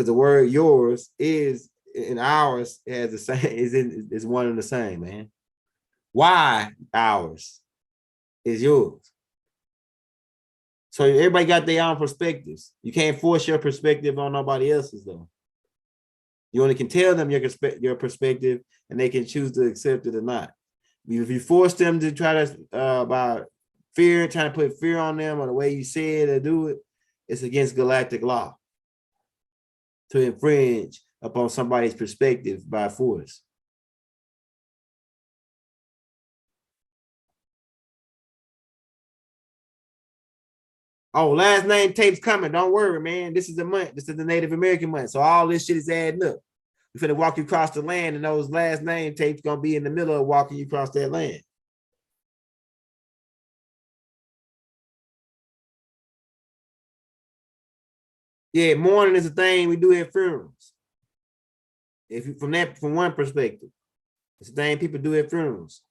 the word yours is and ours has the same, is one and the same, man. Why ours is yours? So everybody got their own perspectives. You can't force your perspective on nobody else's, though. You only can tell them your perspective, and they can choose to accept it or not. If you force them to try to by fear, trying to put fear on them or the way you say it or do it, it's against galactic law to infringe upon somebody's perspective by force. Oh, last name tape's coming. Don't worry, man. This is the month. This is the Native American month. So all this shit is adding up. We're finna walk you across the land, and those last name tapes gonna be in the middle of walking you across that land. Yeah, mourning is a thing we do at funerals. If you from one perspective, it's a thing people do at funerals.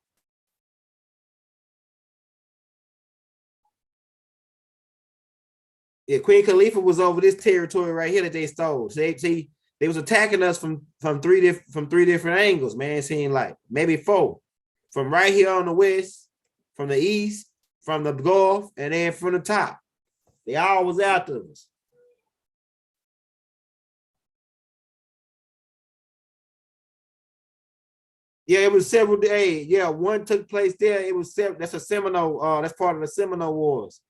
Yeah, Queen Khalifa was over this territory right here that they stole. So they was attacking us from three different angles, man. It seemed like maybe four. From right here on the west, from the east, from the Gulf, and then from the top. They all was after us. Yeah, it was several days. Yeah, one took place there. It was that's a Seminole. That's part of the Seminole Wars.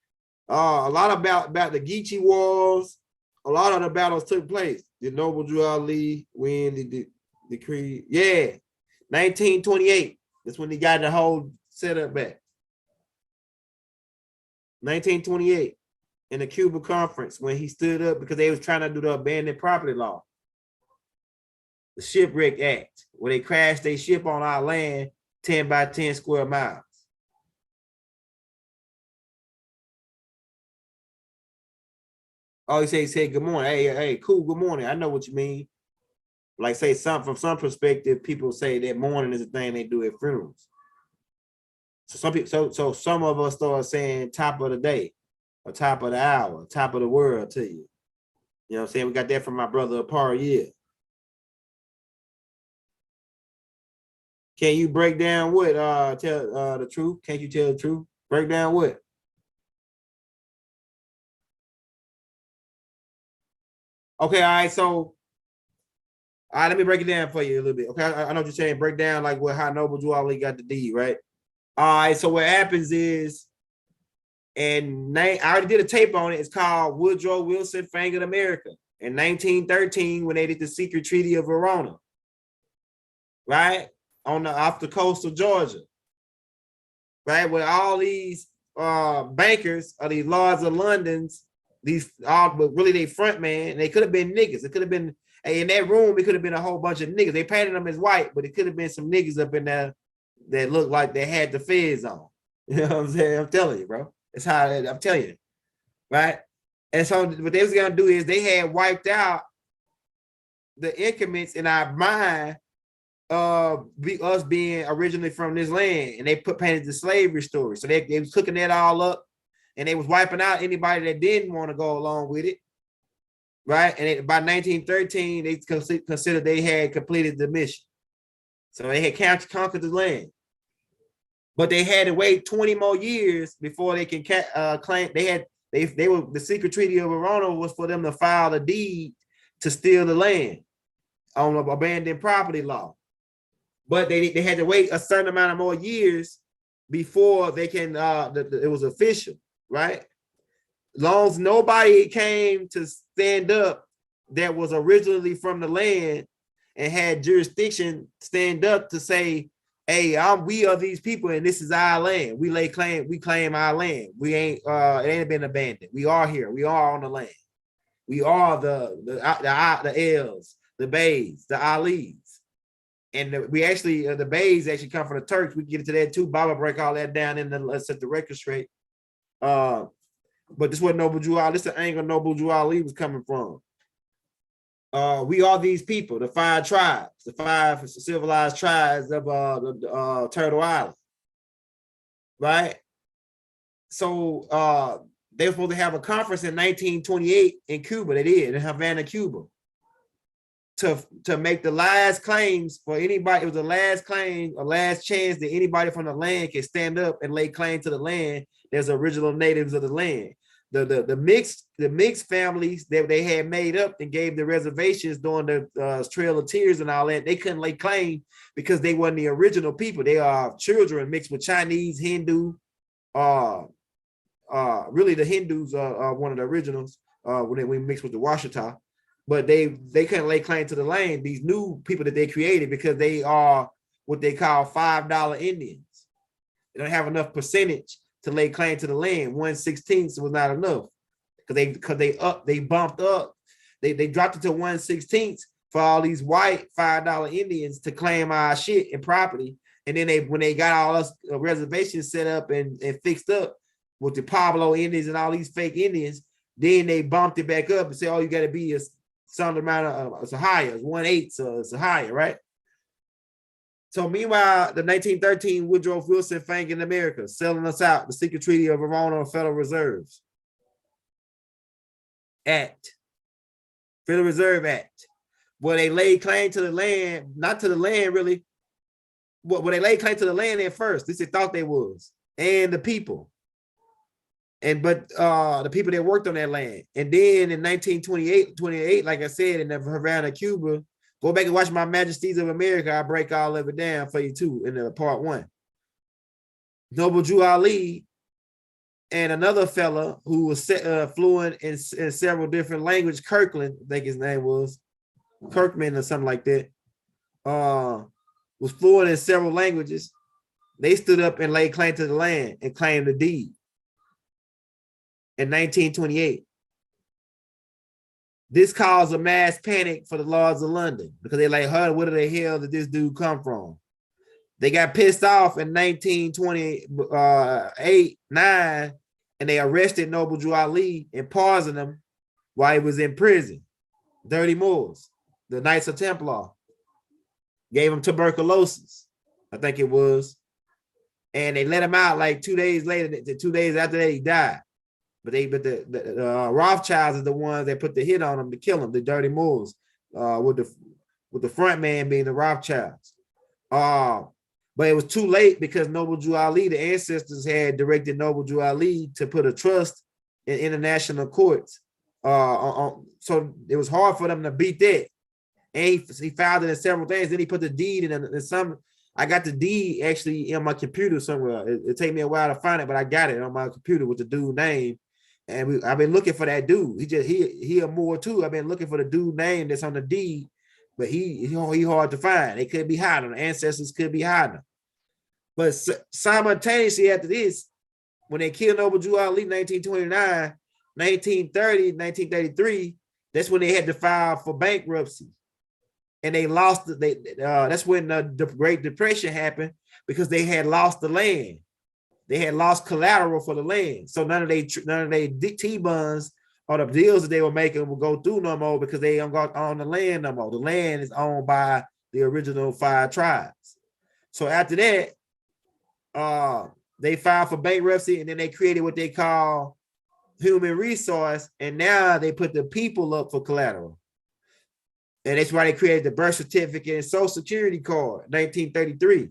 A lot about the Geechee Wars. A lot of the battles took place. Did Noble Drew Ali win the decree? Yeah, 1928. That's when he got the whole setup back. 1928 in the Cuba Conference when he stood up because they was trying to do the abandoned property law, the Shipwreck Act, where they crashed their ship on our land 10 by 10 square miles. Oh, he said, good morning. Hey, cool, good morning. I know what you mean. Like say from some perspective, people say that mourning is a thing they do at funerals. So some people, so some of us start saying top of the day, or top of the hour, top of the world to you. You know what I'm saying? We got that from my brother Apar year. Can you break down what? Tell the truth. Can't you tell the truth? Break down what? Okay, all right. So, all right, let me break it down for you a little bit. Okay, I know what you're saying. Break down like what how Noble Drew Ali got the deed, right? All right. So what happens is, and I already did a tape on it. It's called Woodrow Wilson Fangled America in 1913 when they did the secret treaty of Verona, right? On the off the coast of Georgia, right? Where all these bankers or these lords of London's, these all but really they front man, they could have been niggas. It could have been in that room, it could have been a whole bunch of niggas. They painted them as white, but it could have been some niggas up in there that looked like they had the fez on. You know what I'm saying? I'm telling you, bro. That's how I'm telling you, right? And so what they was gonna do is they had wiped out the increments in our mind us being originally from this land, and they painted the slavery story. So they was cooking that all up, and they was wiping out anybody that didn't want to go along with it, right? And by 1913, they considered they had completed the mission. So they had conquered the land, but they had to wait 20 more years before they can claim. They were the secret treaty of Verona was for them to file a deed to steal the land on abandoned property law. But they had to wait a certain amount of more years before they can it was official, right? Long as nobody came to stand up that was originally from the land and had jurisdiction stand up to say, hey, we are these people and this is our land. We claim our land. We ain't it ain't been abandoned. We are here. We are on the land. We are the L's, the Bays, the Ali's. And we actually, the Bays actually come from the Turks. We can get into that too. Baba break all that down and then let's set the record straight. But this is what Noble Drew Ali, this is the angle Noble Drew Ali was coming from. We are these people, the 5 tribes, the 5 civilized tribes of Turtle Island, right? So they were supposed to have a conference in 1928 in Cuba. They did in Havana, Cuba. To make the last claims for anybody. It was the last claim, a last chance that anybody from the land can stand up and lay claim to the land. There's original natives of the land. The mixed families that they had made up and gave the reservations during the Trail of Tears and all that, they couldn't lay claim because they weren't the original people. They are children mixed with Chinese, Hindu. Really the Hindus are one of the originals when we mixed with the Washita. But they couldn't lay claim to the land, these new people that they created, because they are what they call $5 Indians. They don't have enough percentage to lay claim to the land. 1/16 was not enough because they bumped up. They dropped it to 1/16 for all these white $5 Indians to claim our shit and property. And then when they got all us reservations set up and fixed up with the Pablo Indians and all these fake Indians, Then they bumped it back up and say, oh, you got to be a some amount of it's a higher, it's 1/8, so it's a higher, right? So meanwhile, the 1913 Woodrow Wilson Bank in America selling us out the secret treaty of Verona Federal Reserves Act, Federal Reserve Act, where they laid claim to the land, not to the land really, where they laid claim to the land at first. This they thought they was, and the people. But the people that worked on that land. And then in 1928, like I said, in the Havana, Cuba, go back and watch My Majesties of America. I break all of it down for you too in the part 1. Noble Drew Ali and another fella who was fluent in several different languages, Kirkland, I think his name was, Kirkman or something like that, was fluent in several languages. They stood up and laid claim to the land and claimed the deed. In 1928, this caused a mass panic for the Lords of London because they're like, "Huh, where the hell did this dude come from?" They got pissed off in 1928, 9, and they arrested Noble Drew Ali and poisoned him while he was in prison. Dirty Moors, the Knights of Templar, gave him tuberculosis, I think it was, and they let him out like 2 days later. 2 days after that, he died. But the Rothschilds are the ones that put the hit on him to kill him, the Dirty Moors, with the front man being the Rothschilds. But it was too late because Noble Drew Ali, the ancestors had directed Noble Drew Ali to put a trust in international courts. So it was hard for them to beat that. And he filed it in several things. Then he put the deed in some. I got the deed actually in my computer somewhere. It take me a while to find it, but I got it on my computer with the dude name. And I've been looking for that dude. He a Moor too. I've been looking for the dude name that's on the deed, but he hard to find. They could be hiding. The ancestors could be hiding. But simultaneously after this, when they killed Noble Drew Ali, 1929, 1930, 1933, that's when they had to file for bankruptcy, and they lost. That's when the Great Depression happened because they had lost the land. They had lost collateral for the land. So none of they T-bonds or the deals that they were making will go through no more because they don't own the land no more. The land is owned by the original 5 tribes. So after that, they filed for bankruptcy, and then they created what they call human resource, and now they put the people up for collateral. And that's why they created the birth certificate and social security card, 1933.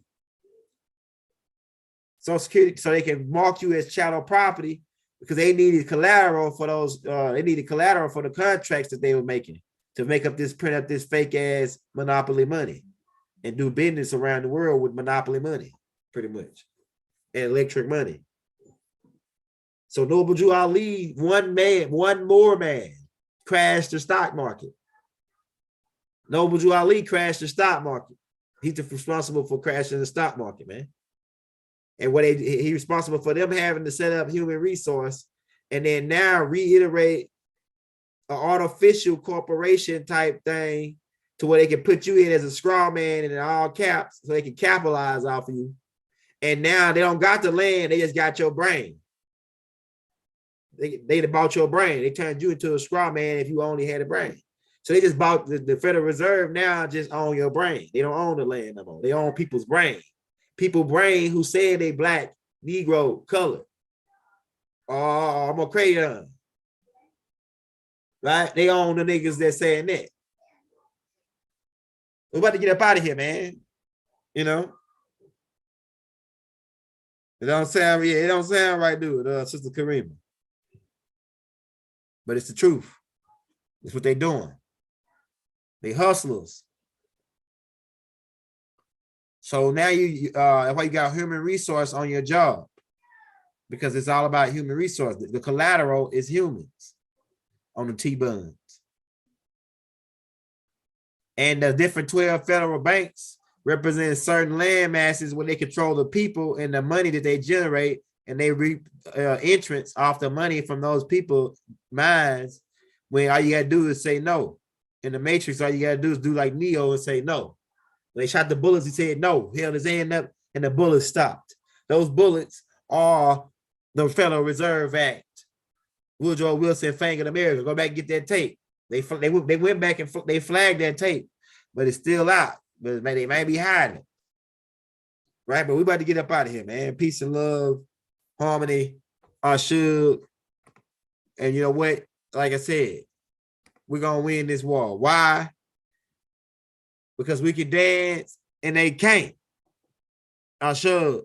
Social Security, so they can mark you as chattel property because they needed collateral for those. They needed collateral for the contracts that they were making to print up this fake ass monopoly money, and do business around the world with monopoly money, pretty much, and electric money. So Noble Drew Ali, one more man, crashed the stock market. Noble Drew Ali crashed the stock market. He's responsible for crashing the stock market, man. And he's responsible for them having to set up human resource, and then now reiterate an artificial corporation type thing to where they can put you in as a straw man and in all caps so they can capitalize off of you. And now they don't got the land, they just got your brain. They bought your brain. They turned you into a straw man if you only had a brain. So they just bought the Federal Reserve now just own your brain. They don't own the land no more. They own people's brain. People brain who said they black, Negro, colored. Oh, I'm a crayon. Right? They own the niggas that saying that. We're about to get up out of here, man. You know? It don't sound right, dude, Sister Karima. But it's the truth. It's what they doing. They hustlers. So now that's why you got human resource on your job, because it's all about human resource. The collateral is humans on the T-bonds. And the different 12 federal banks represent certain land masses where they control the people and the money that they generate, and they reap entrance off the money from those people minds, when all you gotta do is say no. In the Matrix, all you gotta do is do like Neo and say no. When they shot the bullets, he said no, held his hand up, and the bullets stopped. Those bullets are the Federal Reserve Act, Woodrow Wilson Fang in America. Go back and get that tape. They went back and they flagged that tape, but it's still out. But they might be hiding it. Right? But we about to get up out of here, man. Peace and love, harmony, Ashug. And you know what? Like I said, we're gonna win this war. Why? Because we can dance and they can't. Ashug.